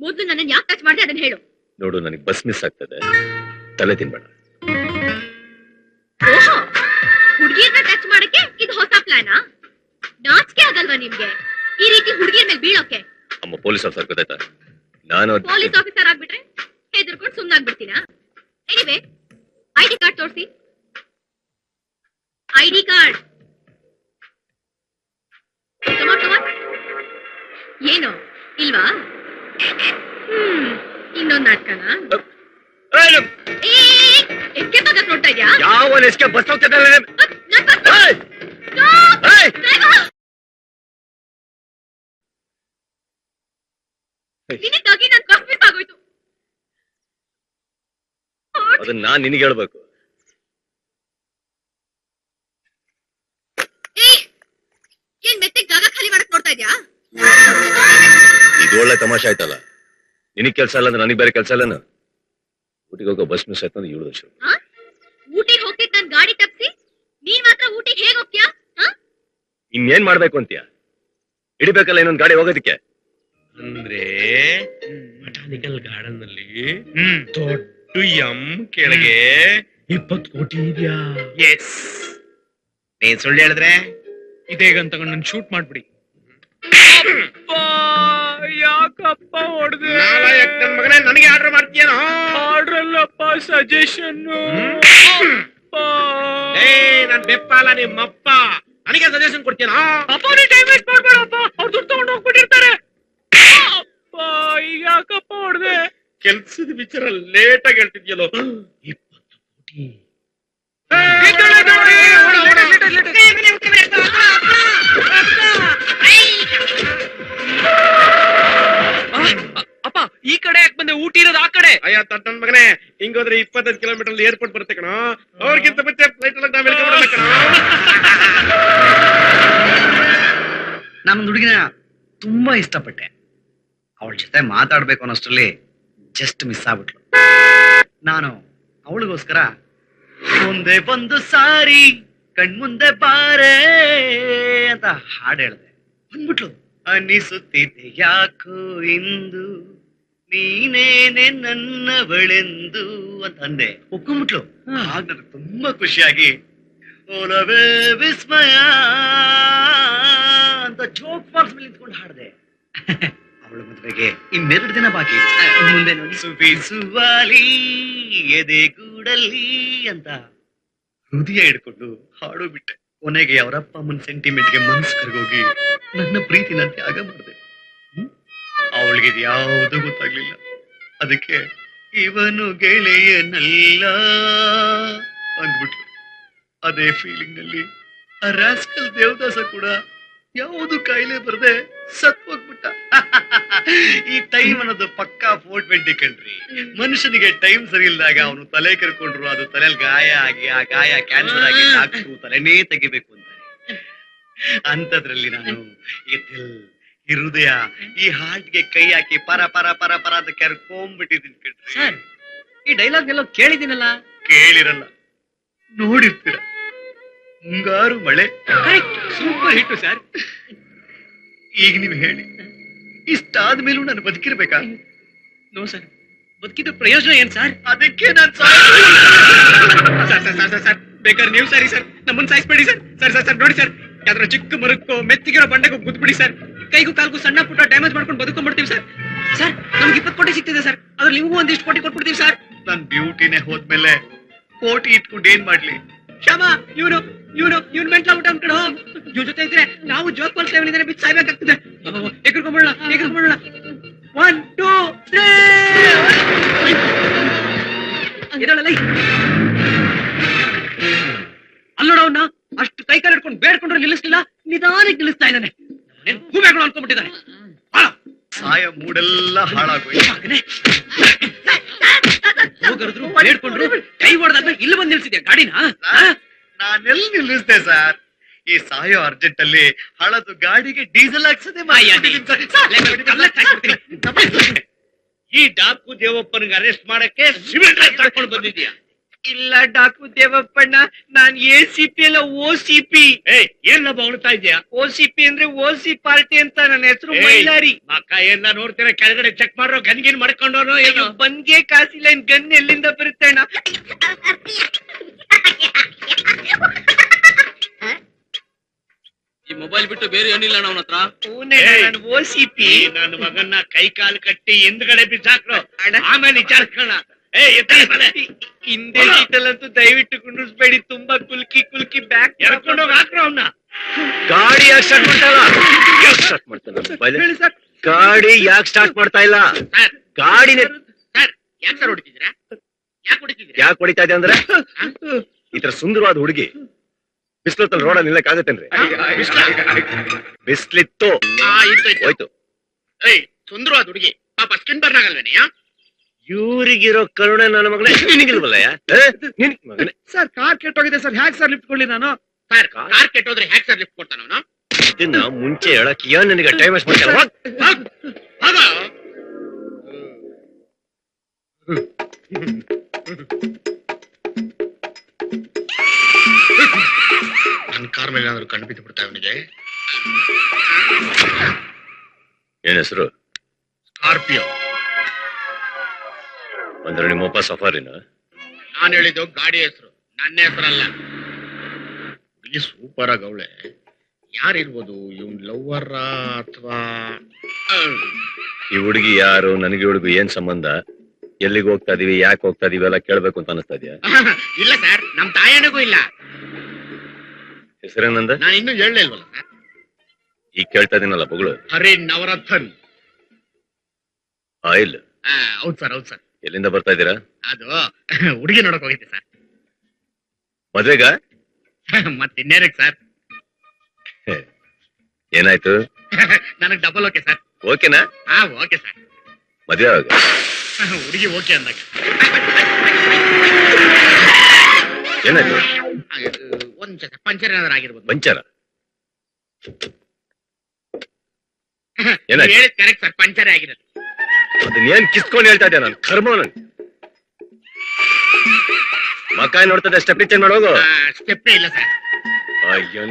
ಮೊದ್ಲು ನನ್ನ ಯಾಕೆ ಟಚ್ ಮಾಡಿದೆ ಅದನ್ನ ಹೇಳು. ನೋಡು, ನನಗೆ ಬಸ್ ಮಿಸ್ ಆಗ್ತದೆ, ತಲೆ ತಿನ್ಬೇಡ. ಓಹೋ, ಹುಡುಗಿಯನ್ನ ಟಚ್ ಮಾಡಕ್ಕೆ ಇದು ಹೊಸ ಪ್ಲಾನಾ? ನಾಚಿಕೆ ಆಗಲ್ವಾ ನಿಮ್ಗೆ ಈ ರೀತಿ ಹುಡುಗಿಯ ಮೇಲೆ ಬೀಳೋಕೆ? ಅಮ್ಮ ಪೊಲೀಸ್ ಆಫೀಸರ್ ಗೊತ್ತಾಯ್ತಾ? ನಾನು ಪೊಲೀಸ್ ಆಫೀಸರ್ ಆಗ್ಬಿಟ್ರೆ ಹೆದರ್ಕೊಂಡು ಸುಮ್ನಾಗ್ಬಿಡ್ತೀನಾ? ಎನಿವೆ, ID ಕಾರ್ಡ್ ತೋರಿಸಿ. ID card. ಏನು ಇಲ್ವಾ? ಇನ್ನೊಂದ್ ನಾಟಕನಾ? ಎಸ್ಕೇಪ್ ಆಗಕ್ ನೋಡ್ತಾ ಇದ್ಯಾ? ಯಾವ ಎಸ್ಕೇಪ್? ಬಸ್ ಹೋಗ್ತಿದ್ದಾಳೆ. ನಿನಗಾಗಿ ನನ್ ಬಸ್ ಮಿಸ್ ಆಗೋಯ್ತು. ಅದನ್ನ ನಾನ್ ನಿನಗೆ ಹೇಳ್ಬೇಕು. ಏನ್ ಮೆತ್ತಗ್ ಜಾಗ ಖಾಲಿ ಮಾಡಕ್ ನೋಡ್ತಾ ಇದ್ಯಾ? ಇದು ಒಳ್ಳೆ ತಮಾಷೆ ಆಯ್ತಲ್ಲ. ನಿನಗ್ ಕೆಲ್ಸ ಇಲ್ಲ ಅಂದ್ರೆ ನನಗ್ ಬೇರೆ ಕೆಲ್ಸ ಇಲ್ಲನ? ಊಟಿಗೆ ಹೋಗೋ ಬಸ್ ಮಿಸ್ ಆಯ್ತು ಅಂದ್ರೆ 7 ವರ್ಷ. ಊಟಿಗೆ ಹೋಗ್ತಿದ್ ನನ್ ಗಾಡಿ ತಪ್ಸಿ ನೀನ್ ಮಾತ್ರ ಊಟಿಗೆ ಹೇಗ್ ಹೋಗ್ತೀಯಾ? ಇನ್ನೇನ್ ಮಾಡ್ಬೇಕು ಅಂತೀಯ? ಹಿಡಿಬೇಕಲ್ಲ ಇನ್ನೊಂದ್ ಗಾಡಿ ಹೋಗೋದಿಕ್ಕೆ. ಅಂದ್ರೆ ಬಟಾನಿಕಲ್ ಗಾರ್ಡನ್ ನಲ್ಲಿ ದೊಡ್ಡ ಎಂ ಕೆಳಗೆ 20 ಕೋಟಿ ಇದೆಯಾ? ಎಸ್, ನೀನ್ ಸುಳ್ಳು ಹೇಳಿದ್ರೆ ಇದೇಗಂತ ನನ್ ಶೂಟ್ ಮಾಡ್ಬಿಡಿ. ಯಾಕಪ್ಪ ಹೊಡೆದೆ? ನನ್ ಮಗನೇ, ನನಗೆ ಆರ್ಡರ್ ಮಾಡ್ತೀಯನೋ? ಆರ್ಡರ್ ಅಲ್ಲಪ್ಪ, ಸಜೆಷನ್. ನನ್ ಬೆಪ್ಪ ಅಲ್ಲ ನಿಮ್ಮಪ್ಪ, ನನಗೆ ಸಜೆಷನ್ ಕೊಡ್ತೀಯನೋ? ಅಪ್ಪ, ನೀ ಟೈಮ್ ವೇಸ್ಟ್ ಮಾಡ್ಬೇಡಪ್ಪ, ಅವ್ರು ದುಡ್ಡು ತಗೊಂಡು ಹೋಗ್ಬಿಟ್ಟಿರ್ತಾರೆ. ಈಗ ಯಾಕಪ್ಪ ಹೊಡ್ದೆ? ಕೆಲ್ಸದ ವಿಚಾರ ಲೇಟ್ ಆಗಿ ಹೇಳ್ತಿದ್ಯಲ್ಲೋ. 20 ಕೋಟಿ. ಅಪ್ಪ ಈ ಕಡೆ ಯಾಕೆ ಬಂದೆ? ಊಟಿ ಇರೋದು ಆ ಕಡೆ. ಅಯ್ಯ ತಟ್ಟನ್ ಮಗನೇ, ಹಿಂಗೋದ್ರೆ 25 ಕಿಲೋಮೀಟರ್ ಏರ್ಪೋರ್ಟ್ ಬರುತ್ತೆ ಕಣ. ಅವ್ರಿಗಿಂತ ಮುಂಚೆ ಫ್ಲೈಟ್ ಎಲ್ಲ ನಾವ್ ಹೇಳ್ಕೊಂಡ್ಬಿಡಲ್ಲ ಕಣ. ನಾನೊಂದು ಹುಡುಗಿನ ತುಂಬಾ ಇಷ್ಟಪಟ್ಟೆ. ಅವಳ ಜೊತೆ ಮಾತಾಡ್ಬೇಕು ಅನ್ನೋಷ್ಟರಲ್ಲಿ ಜಸ್ಟ್ ಮಿಸ್ ಆಗ್ಬಿಟ್ಲು. ನಾನು ಅವಳಿಗೋಸ್ಕರ ಮುಂದೆ ಬಂದು ಸಾರಿ ಕಣ್ಮುಂದೆ ಬಾರೆ ಅಂತ ಹಾಡು ಹೇಳ್ದೆ. ಬಂದ್ಬಿಟ್ಲು. ಅನ್ನಿಸುತ್ತಿದ್ದೆ ಯಾಕೋ ಇಂದು ನೀನೇನೆ ನನ್ನವಳೆಂದು ಅಂತ ಅಂದೆ. ಒಪ್ಕೊಂಡ್ಬಿಟ್ಲು. ಆಗ ನನಗೆ ತುಂಬಾ ಖುಷಿಯಾಗಿ ಓಲವೇ ವಿಸ್ಮಯ ಅಂತ ಜೋಕ್ ಬಾಕ್ಸ್ ಮೇಲೆ ನಿಂತ್ಕೊಂಡು ಹಾಡ್ದೆ. ಅವಳ ಮದುವೆಗೆ ಇನ್ನೆರಡು ದಿನ ಬಾಕಿ. ಮುಂದೆ ನೋಡಿ ಸುವಾಲಿ ಎದೆ ಗೂಡಲ್ಲಿ ಅಂತ ಹೃದಯ ಹಿಡ್ಕೊಂಡು ಹಾಡು ಬಿಟ್ಟೆ. ಕೊನೆಗೆ ಅವರಪ್ಪ ಅಮ್ಮನ ಸೆಂಟಿಮೆಂಟ್ಗೆ ಮನ್ಸು ಕರ್ಗೋಗಿ ನನ್ನ ಪ್ರೀತಿನ ತ್ಯಾಗ ಮಾಡಿದೆ. ಅವಳಿಗೆ ಯಾವುದು ಗೊತ್ತಾಗ್ಲಿಲ್ಲ. ಅದಕ್ಕೆ ಇವನು ಗೆಳೆಯನಲ್ಲ ಅಂದ್ಬಿಟ್ಲು. ಅದೇ ಫೀಲಿಂಗ್ ನಲ್ಲಿ ಆ ರಾಸ್ಕಲ್ ದೇವದಾಸ ಕೂಡ ಯಾವುದು ಕಾಯಿಲೆ ಬರದೆ ಸತ್ ಹೋಗ್ಬಿಟ್ಟ. ಈ ಟೈಮ್ ಅನ್ನೋದು ಪಕ್ಕಾ 420 ಕಣ್ರಿ. ಮನುಷ್ಯನಿಗೆ ಟೈಮ್ ಸರಿ ಇಲ್ದಾಗ ಅವನು ತಲೆ ಕೆರ್ಕೊಂಡ್ರು ಅದು ತಲೆಯಲ್ಲಿ ಗಾಯ ಆಗಿ ಆ ಗಾಯ ಕ್ಯಾನ್ಸರ್ ಆಗಿ ಡಾಕ್ಟ್ರು ತಲೆನೇ ತೆಗಿಬೇಕು ಅಂತಾರೆ. ಅಂತದ್ರಲ್ಲಿ ನಾನು ಈ ದಿಲ್, ಈ ಹೃದಯ, ಈ ಹಾರ್ಟ್ಗೆ ಕೈ ಹಾಕಿ ಪರ ಪರ ಪರ ಪರ ಅಂತ ಕೆರ್ಕೊಂಡ್ಬಿಟ್ಟಿದ್ದೀನಿ ಕಣ್ರಿ. ಸರ್ ಈ ಡೈಲಾಗ್ ಎಲ್ಲೋ ಕೇಳಿದ್ದೀನಲ್ಲ. ಕೇಳಿರಲ್ಲ, ನೋಡಿರ್ತೀರ. ಮುಂಗಾರು ಮಳೆ ಸೂಪರ್ ಹಿಟ್ ಸರ್. ಈಗ ನೀವು ಹೇಳಿ, ಇಷ್ಟಾದ್ಮೇಲೂ ನಾನು ಬದುಕಿರ್ಬೇಕಾ? ನೋ ಸರ್, ಬದುಕಿದ ಪ್ರಯೋಜನ ಏನ್ ಸರ್? ಅದಕ್ಕೆ ನಾನು ಸರ್ ಬೇಕಾದ್ರೆ ನೀವು ಸರಿ ಸರ್, ನಮ್ಮನ್ನ ಸಾಯಿಸ್ಬೇಡಿ ಸರ್. ಸರ್ ನೋಡಿ ಸರ್, ಯಾವ್ದಾರ ಚಿಕ್ಕ ಮರಕ್ಕೋ ಮೆತ್ತಿಗಿರೋ ಬಂಡೆಗೂ ಗುದ್ಬಿಡಿ ಸರ್. ಕೈಗೂ ಕಾಲ್ಗೂ ಸಣ್ಣ ಪುಟ್ಟ ಡ್ಯಾಮೇಜ್ ಮಾಡ್ಕೊಂಡು ಬದುಕೊಂಡ್ಬಿಡ್ತೀವಿ ಸರ್. ಸರ್ ನಮ್ಗೆ 20 ಕೋಟಿ ಸಿಗ್ತಿದೆ ಸರ್, ಅದ್ರಲ್ಲಿ ನಿಮಗೂ ಒಂದಿಷ್ಟು ಕೋಟಿ ಕೊಟ್ಬಿಡ್ತೀವಿ ಸರ್. ನನ್ ಬ್ಯೂಟಿನೇ ಹೋದ್ಮೇಲೆ ಕೋಟಿ ಇಟ್ಕೊಂಡು ಏನ್ ಮಾಡ್ಲಿ? ಶ್ಯಾಮ ಇವನು ಮೆಂಟ್ಲಾಗ್ಬಿಟ್ಟ ಅನ್ಕಡೆ ಇವ್ರ ಜೊತೆ ಇದ್ರೆ ನಾವು ಜೋಕ್ಪಾಲ್ ಸೇವನೆ ಬಿಟ್ಟು ಸಾಯ್ಬೇಕಾಗ್ತದೆ. ಎಗ್ರಕೊಂಡ್ಬಿಡೋಣ 1 2 3 ಇದರಲ್ಲ ಅಲ್ಲೋಡ ಅವನ್ನ ಅಷ್ಟು ಕೈ ಕಾಲು ಹಿಡ್ಕೊಂಡು ಬೇಡ್ಕೊಂಡ್ರೆ ನಿಲ್ಲಿಸ್ಲಿಲ್ಲ, ನಿಧಾನಕ್ಕೆ ನಿಲ್ಲಿಸ್ತಾ ಇದ್ದಾನೆ. ಹೂಬೇಗಳು ಅನ್ಕೊಂಡ್ಬಿಟ್ಟಿದ್ದಾನೆ. ಸಾಯ ಮೂಡೆಲ್ಲ ಹಾಳಾಗೋಯ್ತು. ಹೋಗದ್ರು ಬೇಡ್ಕೊಂಡ್ರು, ಕೈ ಹೊಡೆದಾದ್ಮೇಲೆ ಇಲ್ಲಿ ಬಂದು ನಿಲ್ಸಿದ್ಯಾ ಗಾಡಿನ? ನಾನೆಲ್ಲಿ ನಿಲ್ಲಿಸ್ದೆ ಸರ್? ಈ ಸಾಯೋ ಅರ್ಜೆಂಟ್ ಅಲ್ಲಿ ಹಳದು ಗಾಡಿಗೆ ಡೀಸೆಲ್ ಹಾಕ್ಸದೆ. ಈ ಡಾಕು ದೇವಪ್ಪನಿಗೆ ಅರೆಸ್ಟ್ ಮಾಡಕ್ಕೆ ಸಿವಿಲ್ ಡ್ರೈವ್ ತಗೊಂಡು ಬಂದಿದ್ಯಾ? ಇಲ್ಲ ಡಾಕು ದೇವಪ್ಪಣ್ಣ, ನಾನ್ ACP ಅಲ್ಲ OCP. ಏನ್ ಹೊಡ್ತಾ ಇದ್ಯಾ? OCP ಅಂದ್ರೆ OC ಪಾರ್ಟಿ ಅಂತ. ನನ್ನ ಹೆಸರು ಮೈಲಾರಿ. ಮಕ್ಕ ಎಲ್ಲ ನೋಡ್ತೀರ, ಕೆಳಗಡೆ ಚೆಕ್ ಮಾಡ್ರೋ, ಗನ್ಗಿನ್ ಮಾಡ್ಕೊಂಡವನು ಏನು? ಬಂದ್ಗೆ ಕಾಸಿಲ್ಲ, ಗನ್ ಎಲ್ಲಿಂದ ಬರುತ್ತೆ ಅಣ್ಣ? ಈ ಮೊಬೈಲ್ ಬಿಟ್ಟು ಬೇರೆ ಏನಿಲ್ಲ ಅವನ ಹತ್ರ. ನಾನು OCP. ನನ್ನ ಮಗನ್ನ ಕೈ ಕಾಲು ಕಟ್ಟಿ ಹಿಂದ್ಗಡೆ ಬಿಸಾಕ್ರು, ಅಣ್ಣ. ಆಮೇಲೆ ವಿಚಾರಿಸ್ಕೊಳ್ಳ. ಹಿಂದೆ ಸೀಟಲ್ಲಂತೂ ದಯವಿಟ್ಟು ಕುಂಡ್ರಿಸ್ಬೇಡಿ, ತುಂಬಾ ಕುಲ್ಕಿ ಬ್ಯಾಕ್ ಎರ್ಕೊಂಡೋಗಿ ಹಾಕ್ರು ಅವನ್ನ. ಗಾಡಿ ಯಾಕೆ ಸ್ಟಾರ್ಟ್ ಮಾಡ್ತಾ ಇಲ್ಲ? ಸ್ಟಾರ್ಟ್ ಮಾಡ್ತಾನೆ. ಹೇಳಿ ಸರ್. ಗಾಡಿ ಯಾಕೆ ಸ್ಟಾರ್ಟ್ ಮಾಡ್ತಾ ಇಲ್ಲ? ಸರ್ ಗಾಡಿನೇ ಸರ್ ಯಾಕೆ ಸರ್ ಹೊಡಿತಿದ್ದೀರಾ? ಯಾಕೆ ಹೊಡಿತಿದ್ದೀರಾ? ಯಾಕೆ ಹೊಡಿತಾ ಇದೆ ಅಂದ್ರೆ, ಈ ತರ ಸುಂದರವಾದ ಹುಡುಗಿ ಬಿಸ್ಲತ್ತಲ್ಲಿ ರೋಡಲ್ಲಿ ನಿಲ್ಲಕ್ಕಾಗತ್ತೇನ್ರಿ? ಬಿಸ್ಲಿತ್ತು, ಇತ್ತು ಹೋಯ್ತು. ಸುಂದರವಾದ ಹುಡುಗಿ ಪಾಪ ಸ್ಕಿನ್ ಬರ್ನ್ ಆಗಲ್ವೇನೆಯಾ? ಇವ್ರಿಗಿರೋ ಕರುಣೆ ನನ್ನ ಮಗನೇ ನಿನಗಿಲ್ವಲ್ಲಯ್ಯ? ನಿನ್ ಮಗನೇ ಸರ್ ಕಾರ್ ಕೆಟ್ಟೋಗಿದೆ ಸರ್, ಹ್ಯಾಕ್ ಸರ್ ಲಿಫ್ಟ್ ಕೊಡ್ಲಿ ನಾನು? ಸರ್ ಕಾರ್ ಕೆಟ್ಟೋದ್ರೆ ಹ್ಯಾಕ್ ಸರ್ ಲಿಫ್ಟ್ ಕೊಡ್ತಾನ ಅವನು? ಇದನ್ನ ಮುಂಚೆ ಹೇಳಕ್ ಏನ್ ನನಗೆ ಟೈಮ್ ವೇಸ್ಟ್ ಮಾಡ್ತಾರೆ? ನನ್ನ ಕಾರ್ ಮೇಲೆ ಏನಾದ್ರು ಕಣ್ಣು ಬಿದ್ದು ಬಿಡ್ತಾ ಅವನಿಗೆ. ಏನ್ ಹೆಸರು? ಸ್ಕಾರ್ಪಿಯೋ. ಅಂದ್ರೆ ನಿಮ್ಮಪ್ಪ ಸಫಾರಿನ? ನಾನು ಹೇಳಿದ್ದು ಗಾಡಿ ಹೆಸರು, ನನ್ನ ಹೆಸರಲ್ಲ. ಹುಡುಗಿ ಸೂಪರ್ ಆಗಿ ಅವಳೆ. ಯಾರಿರ್ಬೋದು? ಇವನ್ ಲವ್ವರ ಅಥವಾ? ಈ ಹುಡುಗಿ ಯಾರು? ನನಗೆ ಹುಡುಗಿ ಏನ್ ಸಂಬಂಧ? ಎಲ್ಲಿಗೆ ಹೋಗ್ತಾ ಇದೀವಿ, ಯಾಕೆ ಹೋಗ್ತಾ ಇದೀವಿ ಎಲ್ಲ ಕೇಳ್ಬೇಕು ಅಂತ ಅನಿಸ್ತಾ ಇದೆಯಾ? ಇಲ್ಲ ಸರ್, ನಮ್ ತಾಯಣಿಗೂ ಇಲ್ಲ. ಹೆಸರೇನಂದ? ನಾನು ಇನ್ನೂ ಹೇಳಲಿಲ್ವಲ್ಲ ಸರ್. ಈಗ ಕೇಳ್ತಾ ಇದೀನಲ್ಲ ಬಗಳು. ಹರಿ ನವರತ್ನ್. ಆಯಿಲ್ ಹೌದ್ ಸರ್ ಹೌದ್ ಸರ್. ಎಲ್ಲಿಂದ ಬರ್ತಾ ಇದ್ದೀರಾ? ಅದು ಹುಡುಗಿ ನೋಡಕ್ ಹೋಗಿದ್ದೆ ಸರ್. ಮದ್ವೆಗ? ಮತ್ತಿನ್ನೇರಕ್ ಸರ್. ಏನಾಯ್ತು? ನನಗ್ ಡಬಲ್ ಓಕೆ ಸರ್. ಓಕೆನಾ? ಹಾ ಓಕೆ ಸರ್. ಮದ್ವೆ ಆಗ ಹುಡುಗಿ ಓಕೆ ಅಂದಾಗ ಏನಾಯ್ತು? ಒಂದ್ ನಿಮಿಷ ಪಂಚರ್ ಏನಾದ್ರು ಆಗಿರ್ಬೋದು. ಪಂಚರ? ಏನಾಯ್ತು? ಹೇಳಿದ್ ಕರೆಕ್ಟ್ ಸರ್, ಪಂಚರ್ ಆಗಿರೋದು. ಅದನ್ನೇನ್ ಕಿಸ್ಕೊಂಡು ಹೇಳ್ತಾ ಇದ್ದೆ ನಾನು, ಕರ್ಮ ನನ್ ಮಕ್ಕ ನೋಡ್ತದೆ. Step change ಮಾಡೋಗು. ಸ್ಟೆಪ್ಪೇ ಇಲ್ಲ ಸರ್. ಅಯ್ಯೋ,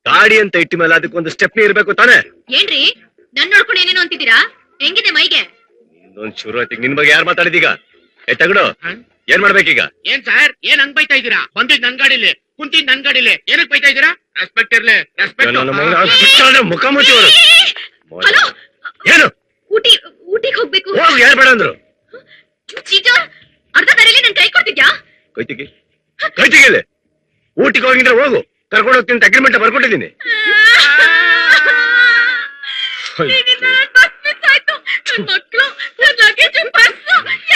ಗಾಡಿ ಅಂತ ಇಟ್ಟ ಮೇಲೆ ಅದಕ್ಕೊಂದು ಸ್ಟೆಪ್ನಿ ಇರ್ಬೇಕು ತಾನೆ? ಏನ್ರಿ ನನ್ ನೋಡ್ಕೊಂಡು ಏನೇನೋ ಅಂತಿದ್ದೀರಾ? ಹೆಂಗಿದೆ ಮೈಗೆ? ಇನ್ನೊಂದ್ ಶುರು ಆಯ್ತು. ನಿನ್ ಬಗ್ಗೆ ಯಾರು ಮಾತಾಡಿದೀಗ? ತಗಡು, ಏನ್ ಮಾಡ್ಬೇಕೀಗ? ಏನ್ ಸರ್, ಏನ್ ಹಂಗ್ ಬೈತಾ ಇದೀರಾ? ಬಂದಿದ್ ನನ್ ಗಾಡಿಲಿ, ಕುಂತಿದ್ ನನ್ ಗಾಡಿಲಿ, ಏನಕ್ ಬೈತಾ ಇದೀರಾ? ರೆಸ್ಪೆಕ್ಟ್ ಇರ್ಲಿ, ರೆಸ್ಪೆಕ್ಟ್. ಮುಖ ಮುಚ್ಚಿವರು. ಹಲೋ, ಏನು? ಊಟಿಗೆ ಹೋಗ್ಬೇಕು. ಹೋಗು, ಹೇಳ್ಬೇಡ ಅಂದ್ರು. ಚೀಟರ್, ಅರ್ಧ ದಾರಿಲಿ ನನ್ ಕೈ ಕೊಡ್ತಿದ್ಯಾ? ಕೈ ತೆಗಿಲೆ. ಊಟಿಗೆ ಹೋಗಿದ್ರೆ ಹೋಗು, ಕರ್ಕೊಂಡು ಹೋಗ್ತೀನಿ. ಅಗ್ರಿಮೆಂಟ್ ಬರ್ಕೊಟ್ಟಿದ್ದೀನಿ. ಈಗಿಂದ ನನ್ ಬಸ್ ಮಿಸ್ ಆಯ್ತು, ನನ್ ಮಕ್ಳು, ನನ್ ಲಗೇಜ್, ಪರ್ಸ್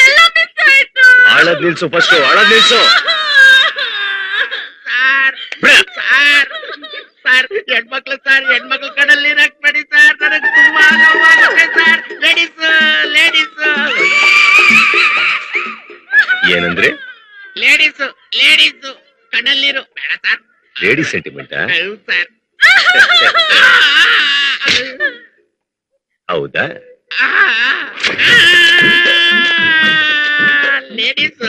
ಎಲ್ಲ ಮಿಸ್ ಆಯ್ತು. ಆಳದ್ ನಿಲ್ಸು, ಫಸ್ಟ್ ಆಳದ್ ನಿಲ್ಸು. ಸರ್ ಸರ್ ಸರ್, ಹೆಣ್ಮಕ್ಳು ಸರ್, ಹೆಣ್ಮಕ್ಳು ಕಡಲ್ಲಿ ಹಾಕ್ಬೇಡಿ ಸರ್, ನನಗೆ ತುಂಬಾ ನೋವಾಗುತ್ತೆ ಸರ್. ಲೇಡೀಸ್ ಲೇಡೀಸ್ ಏನಂದ್ರೆ? ಲೇಡೀಸ್ ಲೇಡೀಸ್ ಕಣ್ಣಲ್ಲಿರು ಬೇಡ ಸರ್. Lady sentiment? ಹೌದು ಸರ್. ಹೌದಾ? ಲೇಡೀಸ್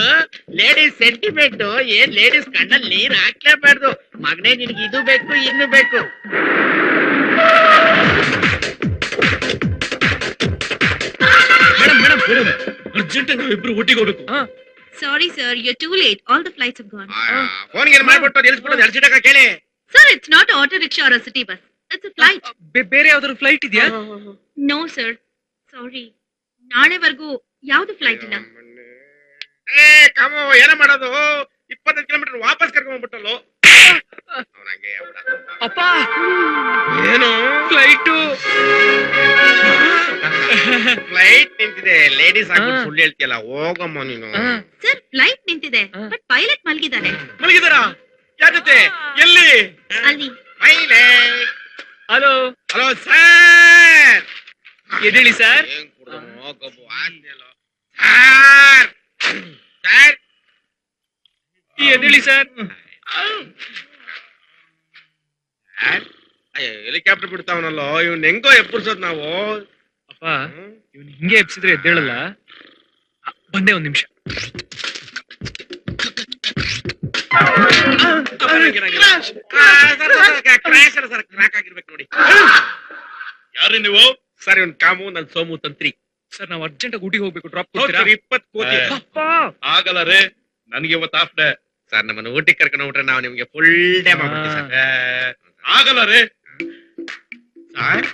ಲೇಡೀಸ್ ಸೆಂಟಿಮೆಂಟ್ ಏನ್? ಲೇಡೀಸ್ ಕಣ್ಣಲ್ಲಿ ನೀರ್ ಹಾಕ್ಲೇಬಾರ್ದು. ಮಗನೇ, ನಿನ್ಗೆ ಇದು ಬೇಕು, ಇನ್ನು ಬೇಕು. ಮೇಡಮ್ ಮೇಡಮ್ ಮೇಡಮ್, ಅರ್ಜೆಂಟ್ ನಾವು ಇಬ್ರು ಊಟಿಗೆ ಹೋಗ್ಬೇಕು. Sorry sir, you're too late. All the flights have gone. ಫೋನ್ಗೆ ಮಾಡ್ಬಿಟ್ಟು ನಿಲ್ಸ್ಬಿಡೋದು 2 ಸೀಟಾಗ ಕೇಳಿ. Sir, it's not an auto rickshaw or a city bus. It's a flight. ಬೇರೆ ಯಾವ್ದಾದ್ರು ಫ್ಲೈಟ್ ಇದೆಯಾ? No sir. Sorry. ನಾಳೆವರೆಗೂ ಯಾವ್ದು ಫ್ಲೈಟ್ ಇಲ್ಲ. ಏ ಕಮೋ, ಏನ ಮಾಡೋದು? 25 ಕಿಲೋಮೀಟರ್ ವಾಪಸ್ ಕರ್ಕೊಂಡ್ಬಿಟ್ಟಲ್ಲೋ. ಅಪ್ಪ, ಏನು ಫ್ಲೈಟು ಫ್ಲೈಟ್ ನಿಂತಿದೆ. ಲೇಡೀಸ್ ಆಗ್ಬಿಟ್ಟು ಸುಳ್ಳು ಹೇಳ್ತಿಯಲ್ಲ, ಹೋಗಮ್ಮ ನೀನು. ಸರ್, ಫ್ಲೈಟ್ ನಿಂತಿದೆ, ಬಟ್ ಪೈಲಟ್ ಮಲಗಿದ್ದಾನೆ. ಮಲಗಿದಾರ? ಯಾರ ಜೊತೆ? ಎಲ್ಲಿ? ಅಲ್ಲಿ. ಪೈಲಟ್. Hello hello sir. ಎದ್ದೇಳಿ ಸರ್. ಏನ್ ಕುಡ್ದನೋ ಗಬ್ಬು ಆದ್ಮೇಲೆ ಸರ್. ಸರ್ ಎದ್ದೇಳಿ ಸರ್. ಹೆಲಿಕಾಪ್ಟರ್ ಬಿಡ್ತಾವನಲ್ಲೋ, ಇವ್ನ ಹೆಂಗೋ ಎಪ್ಪರ್ಸೋದ್ ನಾವು. ಅಪ್ಪ, ಇವ್ನು ಹಿಂಗೆ ಎಬ್ಸಿದ್ರೆ ಎದ್ದೇಳಲ್ಲ. ಬಂದೆ, ಒಂದ್ ನಿಮಿಷ. ಕ್ರಾಕ್ ಆಗಿರ್ಬೇಕು ನೋಡಿ. ಯಾರು ನೀವು? ಸರ್, ಇವ್ನ ಕಾಮು, ನನ್ ಸೋಮು ತಂತ್ರಿ. ಸರ್, ನಾವು ಅರ್ಜೆಂಟ್ ಆಗಿ ಊಟಿಗೆ ಹೋಗ್ಬೇಕು. ಡ್ರಾಪ್ ಹೌದ್ ಕೊಡ್ತೀರಾ? ಸರ್, 20 ಕೋಟಿ. ಅಪ್ಪ, ಆಗಲ್ಲ ರೇ, ನನ್ಗೆ ಇವತ್ತು ಹಾಫ್ ಡೇ. ಸರ್, ನಮ್ಮನ್ನ ಊಟಿಗೆ ಕರ್ಕೊಂಡು ಹೋಗ್ಬಿಟ್ರೆ ನಾವು ನಿಮ್ಗೆ ಫುಲ್ ಡೇ ಮಾಡ್ಬಿಡ್ತೀವಿ ಸರ್. ಆಗಲ್ಲ ರೇ. ಸರ್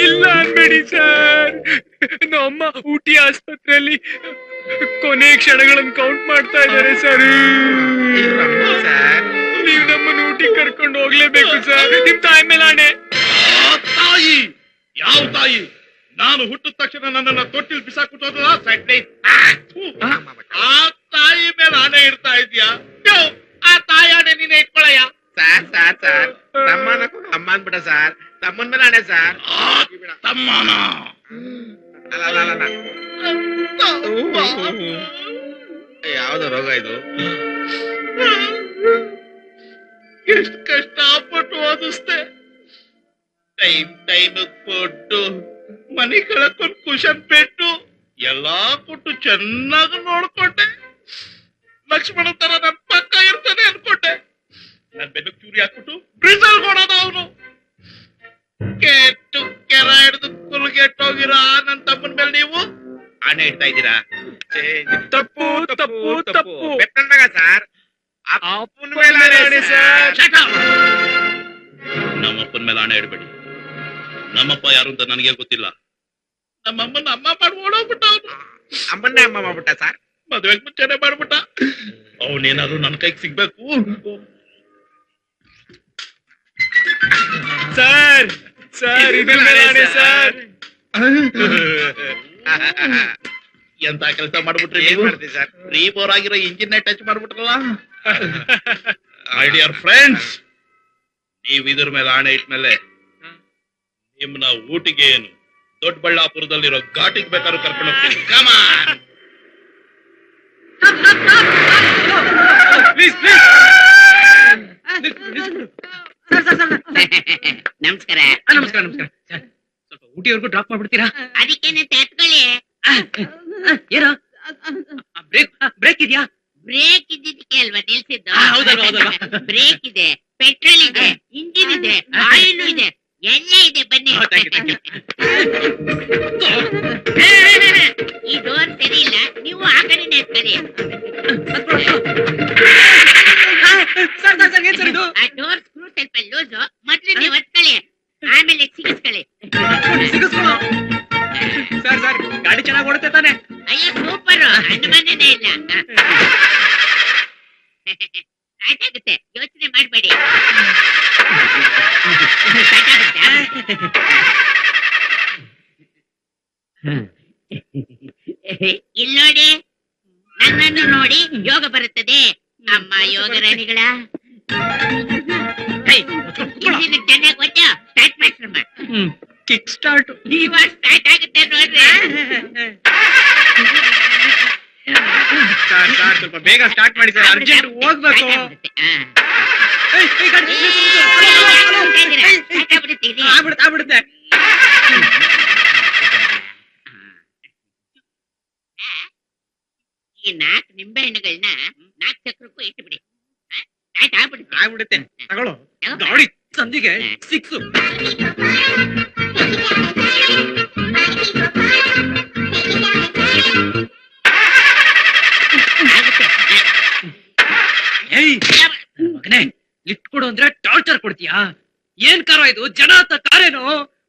ಇಲ್ಲ ಅನ್ಬೇಡಿ ಸರ್. ನಮ್ಮ ಊಟಿ ಆಸ್ಪತ್ರೆಯಲ್ಲಿ ಕೊನೆ ಕ್ಷಣಗಳನ್ನು ಕೌಂಟ್ ಮಾಡ್ತಾ ಇದ್ದಾರೆ ಸರ್. ಸರ್, ನೀವು ನಮ್ಮನ್ನು ಊಟಿಗೆ ಕರ್ಕೊಂಡು ಹೋಗ್ಲೇಬೇಕು ಸರ್. ನಿಮ್ ತಾಯಿ ಮೇಲೆ ಆಣೆ. ತಾಯಿ? ಯಾವ ತಾಯಿ? ನಾನು ಹುಟ್ಟಿದ ತಕ್ಷಣ ನನ್ನನ್ನ ತೊಟ್ಟಿಲ್ ಬಿಸಾಕ್ಬಿಟ್ಟು ಆ ತಾಯಿ ಮೇಲೆ ಆಣೆ ಇಡ್ತಾ ಇದೀಯಾ? ಆ ತಾಯಿ ಆಣೆ ನೀನೆ ಇಟ್ಕೊಳಯ್ಯ. ಸರ್ ಸರ್ ಸರ್, ತಮ್ಮನ ಅಮ್ಮ ಅಂದ್ಬಿಡ ಸರ್. ತಮ್ಮನ ಮೇಲೆ ಆಣೆ ಸರ್. ತಮ್ಮನ ಯಾವ್ದು ರೋಗ ಇದು? ಎಷ್ಟು ಕಷ್ಟಪಟ್ಟು ಓದಿಸ್ದೆ. ಟೈಮ್ ಕೊಟ್ಟು ಮನೆ ಕಳ್ಕೊಂಡು ಕುಶನ್ ಪೆಟ್ಟು ಎಲ್ಲಾ ಕೊಟ್ಟು ಚೆನ್ನಾಗಿ ನೋಡ್ಕೊಂಡೆ. ಲಕ್ಷ್ಮಣ ತರ ನನ್ ಪಕ್ಕ ಇರ್ತಾನೆ ಅನ್ಕೊಂಡೆ. ನನ್ ಬೆದಕ್ ಚೂರಿ ಹಾಕ್ಬಿಟ್ಟು ಬ್ರಿಸಲ್ ಕೊಡೋದು ಅವನು. ಕೆಟ್ಟು ಕೆರ ಹಿಡಿದು ಕುಲ್ಗೆಟ್ಟೋಗಿರೋ ನನ್ ತಮ್ಮನ ಮೇಲೆ ನೀವು ಆಣೆ ಇಡ್ತಾ ಇದ್ದೀರಾ? ತಪ್ಪು ತಪ್ಪು ತಪ್ಪು. ಬೆತ್ತಂದಾಗ ಸರ್, ಅಪ್ಪನ ಮೇಲೆ ಆಣೆ ಸರ್. ನಮ್ಮಪ್ಪನ ಮೇಲೆ ಆಣೆ ಇಡಬೇಡಿ. ನಮ್ಮಪ್ಪ ಯಾರು ಅಂತ ನನಗೆ ಗೊತ್ತಿಲ್ಲ. ನಮ್ಮಮ್ಮನ ಅಮ್ಮ ಮಾಡಿ ಓಡೋಗ್ಬಿಟ್ಟ ಅವನು. ಅಮ್ಮನ್ನೇ ಅಮ್ಮ ಮಾಡ್ಬಿಟ್ಟ ಸರ್. ಮದ್ವೆಗ್ ಮುಂಚೆನೆ ಮಾಡ್ಬಿಟ್ಟ. ಅವನೇನಾದ್ರು ನನ್ನ ಕೈಗೆ ಸಿಗ್ಬೇಕು. ಸರ್ ಸರ್ ಇದು ನಾನೇ ಸರ್. ಎಂತ ಕೆಲಸ ಮಾಡ್ಬಿಟ್ರಿ ಸರ್? ರೀಬೋರ್ ಆಗಿರೋ ಇಂಜಿನ್ ಟಚ್ ಮಾಡ್ಬಿಟ್ರಲ್ಲ. ಮೈ ಡಿಯರ್ ಫ್ರೆಂಡ್ಸ್, ನೀವ್ ಇದ್ರ ಮೇಲೆ ಆಣೆ ಇಟ್ಮೇಲೆ ನಿಮ್ನ ಊಟಿಗೆ ಏನು ದೊಡ್ಡಬಳ್ಳಾಪುರದಲ್ಲಿರೋ ಘಾಟಿಗೆ ಬೇಕಾದ್ರೂ ಕರ್ಕೊಂಡು ಹೋಗ್ತೀನಿ. Come on. ಪ್ಲೀಸ್ ನಮಸ್ಕಾರ. ನಮಸ್ಕಾರ ನಮಸ್ಕಾರ ಸರ್, ಸ್ವಲ್ಪ ಊಟಿವರೆಗೂ ಡ್ರಾಪ್ ಮಾಡ್ಬಿಡ್ತೀರಾ? ಅದಕ್ಕೇನೆ ತಟ್ಕೊಳ್ಳಿ. ಏನೋ ಬ್ರೇಕ್ ಇದೆಯಾ? ಬ್ರೇಕ್ ಇದ್ದಿದ್ದಕ್ಕೆ ಅಲ್ವಾ ನಿಲ್ಸಿದ್ದು? ಹೌದಲ್ವಾ, ಹೌದಲ್ವಾ. ಬ್ರೇಕ್ ಇದೆ, ಪೆಟ್ರೋಲ್ ಇದೆ, ಇಂಜಿನ್ ಇದೆ, ಆಯಿಲ್ ಇದೆ, ಎಲ್ಲ ಇದೆ. ಬನ್ನಿ. thank you. ಈ ಡೋರ್ ಸರಿ ಇಲ್ಲ, ನೀವು ಆ ಕಡೆನೇ ಎತ್ಕೊಳ್ಳಿ. ಏನ್ ಸರ್ ಇದು? ಆ ಡೋರ್ ಸ್ಕ್ರೂ ಸ್ವಲ್ಪ ಲೂಸು, ಮೊದ್ಲು ನೀವು ಎತ್ಕೊಳ್ಳಿ, ಆಮೇಲೆ ಸಿಗಿಸ್ಕೊಳ್ಳಿ. ಸಿಗಿಸ್ಕೊಳ್ಳೋ. ಸರ್ ಗಾಡಿ ಚೆನ್ನಾಗಿ ಓಡುತ್ತೆ ತಾನೆ? ಅಯ್ಯೋ ಸೂಪರ್, ಅನುಮಾನನೇ ಇಲ್ಲ. ಸಾಕಾಗುತ್ತೆ, ಯೋಚನೆ ಮಾಡ್ಬೇಡಿ. ಇಲ್ಲಿ ನೋಡಿ, ನನ್ನನ್ನು ನೋಡಿ ಯೋಗ ಬರುತ್ತದೆ. ಅಮ್ಮ ಯೋಗ ರಾಣಿಗಳ ಇಂಜಿನ್ ಚೆನ್ನಾಗಿ ಒಟ್ಟು ಸ್ಟಾರ್ಟ್ ಮಾಡ್ರಮ್ಮ. Kick start. ಇವಾಗ ಸ್ಟಾರ್ಟ್ ಆಗುತ್ತೆ ನೋಡ್ರಿ. ಸರ್ ಸ್ವಲ್ಪ ಬೇಗ ಸ್ಟಾರ್ಟ್ ಮಾಡಿ ಸರ್, ಅರ್ಜೆಂಟ್ ಹೋಗ್ಬೇಕು. ಆಗ್ಬಿಡುತ್ತೆ. ಈ 4 ನಿಂಬೆ ಹಣ್ಣುಗಳನ್ನ 4 ಚಕ್ರಕ್ಕೂ ಇಟ್ಟುಬಿಡಿ. ಆಗ್ಬಿಡುತ್ತೆ. ತಗೊಳ್ಳೋ. ಗಾಡಿ ಸಂದಿಗೆ 6. ಏಯ್ ಮಗನೇ, ಲಿಫ್ಟ್ ಕೊಡು ಅಂದ್ರೆ ಟಾರ್ಚರ್ ಕೊಡ್ತೀಯಾ? ಏನ್ ಕಾರೋ ಇದು? ಜನ ಅಂತ ಕಾರೇನು?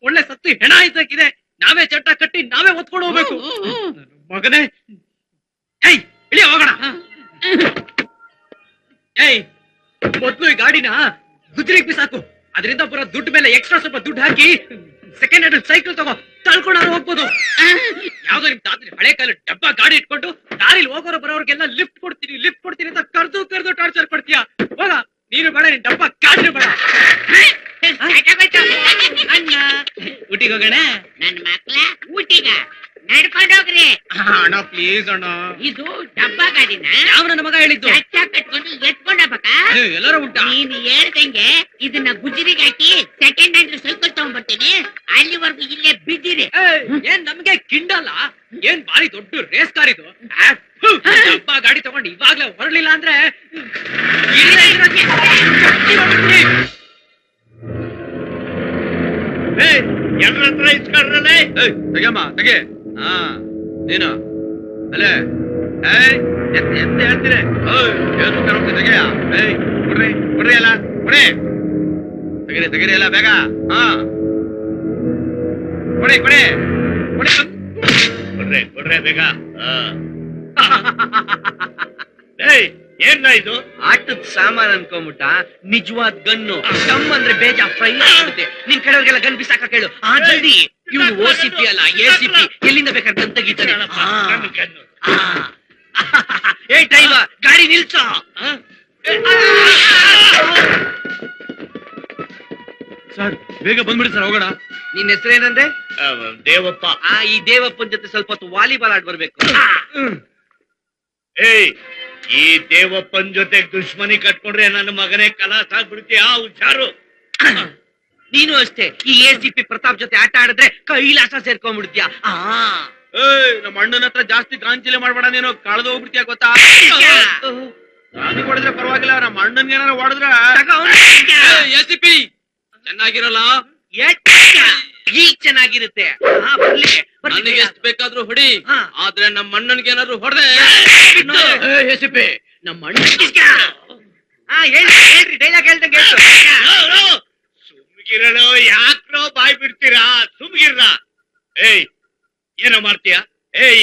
ಒಳ್ಳೆ ಸತ್ತು ಹೆಣ ಇದ್ದಕ್ಕಿದೆ. ನಾವೇ ಚಟ್ಟ ಕಟ್ಟಿ ನಾವೇ ಒತ್ಕೊಂಡು ಹೋಗ್ಬೇಕು. ಮಗನೇ, ಏಯ್ ಇಳಿ ಹೋಗೋಣ. ಏಯ್ ಮೊದ್ಲು ಈ ಗಾಡಿನ ಗುಜ್ರಿಗೆ ಬಿಸಾಕು. ಅದರಿಂದ ಬರೋ ದುಡ್ಡು ಮೇಲೆ ಎಕ್ಸ್ಟ್ರಾ ಸ್ವಲ್ಪ ದುಡ್ಡು ಹಾಕಿ ಸೆಕೆಂಡ್ ಹ್ಯಾಂಡ್ ಸೈಕಲ್ ತಗೋ, ತಳ್ಕೊಂಡಾರು ಹೋಗ್ಬೋದು. ಯಾವ್ದೋ ನಿಮ್ ತಾತನ ಹಳೆ ಕಾಲ ಡಬ್ಬ ಗಾಡಿ ಇಟ್ಕೊಂಡು ದಾರಿಲಿ ಹೋಗೋರು ಬರೋರ್ಗೆಲ್ಲ ಲಿಫ್ಟ್ ಕೊಡ್ತೀನಿ ಅಂತ ಕರ್ದು ಟಾರ್ಚರ್ ಕೊಡ್ತೀಯಾ? ಹೋಗ, ನೀನು ಬೇಡ, ನಿನ್ ಡಬ್ಬ ಗಾಡಿ ಬೇಡ. ಅಣ್ಣ ಊಟಿಗೆ ಹೋಗೋಣ. ನನ್ ಮಕ್ಳ ಊಟಿಗ ನಡ್ಕೊಂಡೋಗ್ರಿ. ಅಣ್ಣ ಪ್ಲೀಸ್ ಅಣ್ಣ. ಇದು ಡಬ್ಬ ಗಾಡಿನ ಯಾವ ನನ್ನ ಮಗ ಹೇಳಿದ್ದು? ಚಚ್ಚ ಕಟ್ಕೊಂಡು ಎತ್ಕೊಂಡೋಗ್ಬೇಕ? ಎಲ್ಲರೂ ಉಂಟಾ? ನೀನು ಹೇಳ್ದಂಗೆ ಇದನ್ನ ಗುಜ್ರಿಗೆ ಹಾಕಿ ಸೆಕೆಂಡ್ ಹ್ಯಾಂಡ್ ಸೈಕಲ್ ತಗೊಂಡ್ಬರ್ತೀನಿ. ಅಲ್ಲಿವರೆಗೂ ಇಲ್ಲೇ ಬಿದ್ದಿರಿ. ಏನ್ ನಮ್ಗೆ ಕಿಂಡಲ್ಲ? ಏನ್ ಬಾರಿ ದೊಡ್ಡ ರೇಸ್ ಕಾರ್ ಇದು. ಡಬ್ಬ ಗಾಡಿ ತಗೊಂಡು ಇವಾಗ್ಲೇ ಹೊರಡ್ಲಿಲ್ಲ ಅಂದ್ರೆ ಎಲ್ಲರ ಹತ್ರ ಇಸ್ಕೊಂಡ್ರಲ್ಲೇ. ತೆಗೆಯಮ್ಮ ತೆಗೆ. ಹಾ ನೀನು ಅಲ್ಲೇ ಎಂತ ಹೇಳ್ತೀರಿ? ಏನು ತೆಗೆಯ. ಕೊಡ್ರಿ ಅಲ್ಲ, ಕೊಡಿ ತೆಗಿರಿ ಎಲ್ಲ ಬೇಗ. ಹಾ ಕೊಡಿ ಕೊಡ್ರೆ ಬೇಗ. ಏಯ್ ಏನ ಇದು? ಆಟದ ಸಾಮಾನ್ ಅನ್ಕೊಂಬಿಟ್ಟ, ನಿಜವಾದ ಗನ್ನು. ಟಮ್ ಅಂದ್ರೆ ಬೇಜ ಫ್ರೈ ಆಗುತ್ತೆ. ನಿನ್ ಕಡೆಯವ್ರಿಗೆಲ್ಲ ಗನ್ ಬಿಸಾಕ ಕೇಳು. ಜಲ್ದಿ. ಇವ್ನು OCP ಅಲ್ಲ, ACP. ಎಲ್ಲಿಂದ ಬೇಕಾದ್ರೆ ಗನ್ ತೆಗಿತಾನೆ. ನನ್ನ ಕಣ್ಣು. ಏ ಡ್ರೈವರ್, ಗಾಡಿ ನಿಲ್ಸೋ. ಸರ್ ಬೇಗ ಬಂದ್ಬಿಡಿ ಸರ್, ಹೋಗೋಣ. ನಿನ್ ಹೆಸರೇನಂದ್ರೆ? ದೇವಪ್ಪ. ಈ ದೇವಪ್ಪನ ಜೊತೆ ಸ್ವಲ್ಪ ಹೊತ್ತು ವಾಲಿಬಾಲ್ ಆಡ್ ಬರ್ಬೇಕು. ಏಯ್, ಈ ದೇವಪ್ಪನ್ ಜೊತೆ ದುಶ್ಮನಿ ಕಟ್ಕೊಂಡ್ರೆ ನನ್ನ ಮಗನೇ ಕಲಾಸ ಆಗ್ಬಿಡ್ತೀಯಾ? ಹುಷಾರು. ನೀನು ಅಷ್ಟೇ. ಈ ACP ಪ್ರತಾಪ್ ಜೊತೆ ಆಟ ಆಡಿದ್ರೆ ಕೈಲಾಸ ಸೇರ್ಕೊಂಡ್ಬಿಡ್ತೀಯ. ನಮ್ಮ ಅಣ್ಣನ ಹತ್ರ ಜಾಸ್ತಿ ಗಾಂಚಿಲೆ ಮಾಡ್ಬೇಡ, ನೀನು ಕಳೆದು ಹೋಗ್ಬಿಡ್ತೀಯ ಗೊತ್ತಾ? ನಾನು ಹೊಡೆದ್ರೆ ಪರವಾಗಿಲ್ಲ, ನಮ್ಮ ಅಣ್ಣನ್ಗೆ ಏನಾರ ಹೊಡೆದ್ರೆ ACP ಚೆನ್ನಾಗಿರಲ್ಲ. ಈಗ ಚೆನ್ನಾಗಿರುತ್ತೆ. ನನಗೆ ಎಷ್ಟು ಬೇಕಾದ್ರೂ ಹೊಡಿ, ಆದ್ರೆ ನಮ್ಮ ಅಣ್ಣನ್ಗೆ ಏನಾದ್ರು ಹೊಡೆದೆ ACP ನಮ್ಮ ಅಣ್ಣ. ಹೇಳ್ರಿ, ಡೈಲಾಗ್ ಹೇಳ್ದಂಗೆ ಸುಮ್ಗಿರಲು ಯಾಕ್ರೋ ಬಾಯ್ ಬಿಡ್ತೀರಾ? ಸುಮ್ಗಿರ್ರ. ಏಯ್ ಏನೋ ಮಾಡ್ತೀಯ?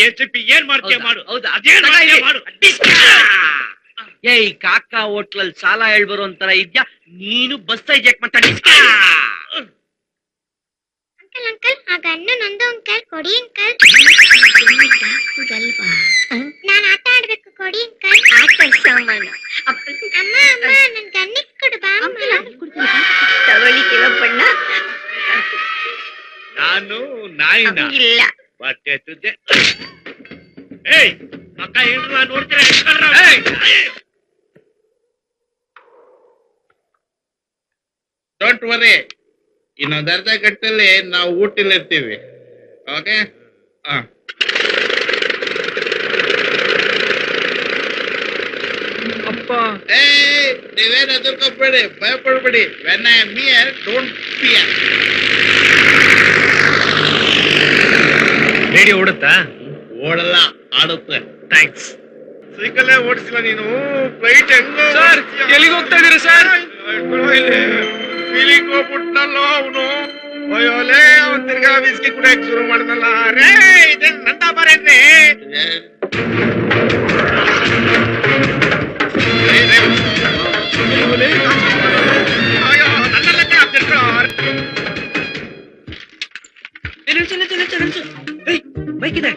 ACP ಏನ್ ಮಾಡ್ತೀಯ ಮಾಡು. ಹೌದಾ? ಅದೇನ್ ಮಾಡ್ತೀಯ ಮಾಡು. ಏಯ್ ಕಾಕಾ ಹೋಟ್ಲಲ್ಲಿ ಸಾಲ ಹೇಳ್ಬರೋ ಒಂಥರ ಇದ್ಯಾ ನೀನು? ಬಸ್ ಐಜಾಕ್ ಮಾಡ್ತಾ ಅಂಕಲ್ ಅಂಕಲ್ ಆ ಗಂಡನೊಂದು ಅಂಕಲ್ ಕೊಡಿ ಅಂಕಲ್. ನಾನು ಆಟ ಆಡ್ಬೇಕು ಕೊಡಿ ಅಂಕಲ್. ಸಾಮಾನ ಅಮ್ಮ ಅಮ್ಮ ನನ್ ಗಂಡಕ್ ಕೊಡು ಬಾ ಅಮ್ಮ. ತಗೊಳ್ಳಿಕ್ಕಿವ ಬಣ್ಣ ನಾನು ನಾಯಿನ ಇಲ್ಲ. ಬಟ್ಟೆ ತುದ್ದೆ. ಏಯ್ ಅಕ್ಕ ಹೇಳ್ರ ನೋಡ್ತೀರಾ? ಡೋಂಟ್ ವರಿ, ಇನ್ನೊಂದ್ ಅರ್ಧ ಗಂಟೆಲಿ ನಾವು ಊಟಿಲ್ ಇರ್ತೀವಿ. ಓಕೆ? ಅಪ್ಪ ನೀವೇನ್ ಹೆದರ್ಕೋಬೇಡಿ, ಭಯಪಡ್ಬೇಡಿ. When I am here don't fear. Radio ಓಡುತ್ತಾ? ಓಡಲ್ಲ, ಆಡುತ್ತೆ. ಥ್ಯಾಂಕ್ಸ್ ಸೈಕಲ್ಲೇ ಓಡಿಸಿಲ್ಲ ನೀನು, ಫ್ಲೈಟ್ ಹೆಂಗೋ ಸರ್. ಎಲ್ಲಿಗೆ ಹೋಗ್ತಾ ಇದೀರಾ ಸರ್? ಫೀಲಿಂಗ್ ಹೋಗ್ಬಿಟ್ನಲ್ಲೋ ಅವನು. ಅಯ್ಯೋಲೇ, ಅವನ್ ತಿರ್ಗಾ ವಿಸ್ಕಿ ಕುಡಿಯಕ್ ಶುರು ಮಾಡಿದ್ನಲ್ಲ. ರೇ ಇದೇನ್ ನಂದ ಬರೇನ್ರಿ? ಅಯ್ಯೋ ನನ್ನೆಲ್ಲ ಬೈಕ್ ಇದೆ.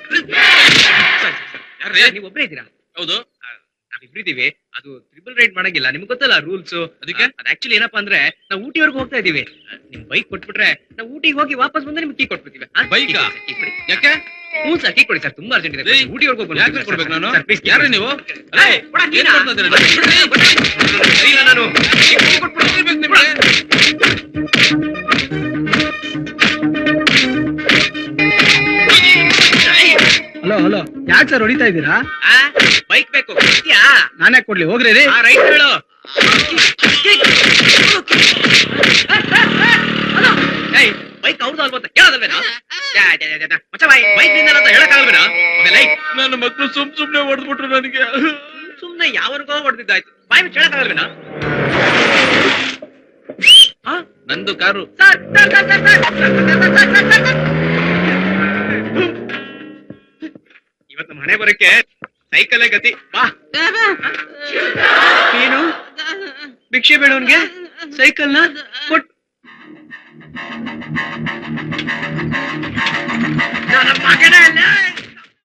ನೀವು ಒಬ್ಬರೇ ಇದ್ದೀರಾ? ಹೌದು. ನಾವಿಬ್ರಿದೀವಿ. ಅದು ಟ್ರಿಬಲ್ ರೈಡ್ ಮಾಡಂಗಿಲ್ಲ, ನಿಮ್ಗೆ ಗೊತ್ತಲ್ಲ ರೂಲ್ಸ್. ಅದಕ್ಕೆ ಅದು ಆಕ್ಚುಲಿ ಏನಪ್ಪಾ ಅಂದ್ರೆ ನಾವು ಊಟಿವರೆಗೂ ಹೋಗ್ತಾ ಇದೀವಿ. ನಿಮ್ ಬೈಕ್ ಕೊಟ್ಬಿಟ್ರೆ ನಾವು ಊಟಿಗೆ ಹೋಗಿ ವಾಪಸ್ ಬಂದ್ರೆ ನಿಮ್ಗೆ ಕೀ ಕೊಟ್ಬಿಡ್ತೀವಿ. ಬೈಕಾ? ಯಾಕೆ? ಹ್ಞೂ ಸರ್, ಕೀ ಕೊಡಿ ಸರ್, ತುಂಬಾ ಅರ್ಜೆಂಟ್ ಇದೆ. ಊಟಿವರೆಗೂ ಯಾಕೆ ಕೊಡ್ಬೇಕು ನಾನು? ಯಾರು ನೀವು? ಏನ್ ಮಾಡ್ತಾ ಇದ್ದೀರಾ? ಇಲ್ಲ, ನಾನು ಕೀ ಕೊಟ್ಬಿಡ್ತೀನಿ ನಿಮ್ಗೆ. ಹಲೋ ಹಲೋ, ಯಾಕೆ ಸರ್ ಹೊಡಿತಾ ಇದ್ದೀರಾ? ಬೈಕ್ ಬೇಕು, ಕೊಡ್ತೀಯಾ? ನಾನೇ ಕೊಡ್ಲಿ, ಹೋಗ್ರಿ ರೀ. ರೈಟ್ ಹೇಳು. ಬೈಕ್ ಅವ್ರದ್ದು ಅಲ್ವಂತ ಕೇಳೋದಲ್ವೇನೋ? ಮಚ್ಚ ಬೈಕ್ ನಿಂದ ಅಂತ ಹೇಳಕ್ಕಾಗಲ್ವೇನೋ? ನನ್ನ ಮಕ್ಕಳು ಸುಮ್ನೆ ಹೊಡೆದ್ಬಿಟ್ರು ನನಗೆ. ಸುಮ್ನೆ ಯಾವನಿಗೋ ಹೊಡೆದಿದ್ದಾಯ್ತು, ಬಾಯ್ ಬಿಟ್ಟು ಹೇಳಕ್ಕಾಗಲ್ವೇನೋ? ನಂದು ಕಾರು. ಇವತ್ತು ನಮ್ಮ ಹಣೆ ಬರಕ್ಕೆ ಸೈಕಲ್ಲೇ ಗತಿ. ಬಾ. ಏನು ಭಿಕ್ಷೆ ಬೇಡವನ್ಗೆ ಸೈಕಲ್ನ ಕೊಟ್. ನನ್ನ ಮಗನೇ ಅಲ್ಲ.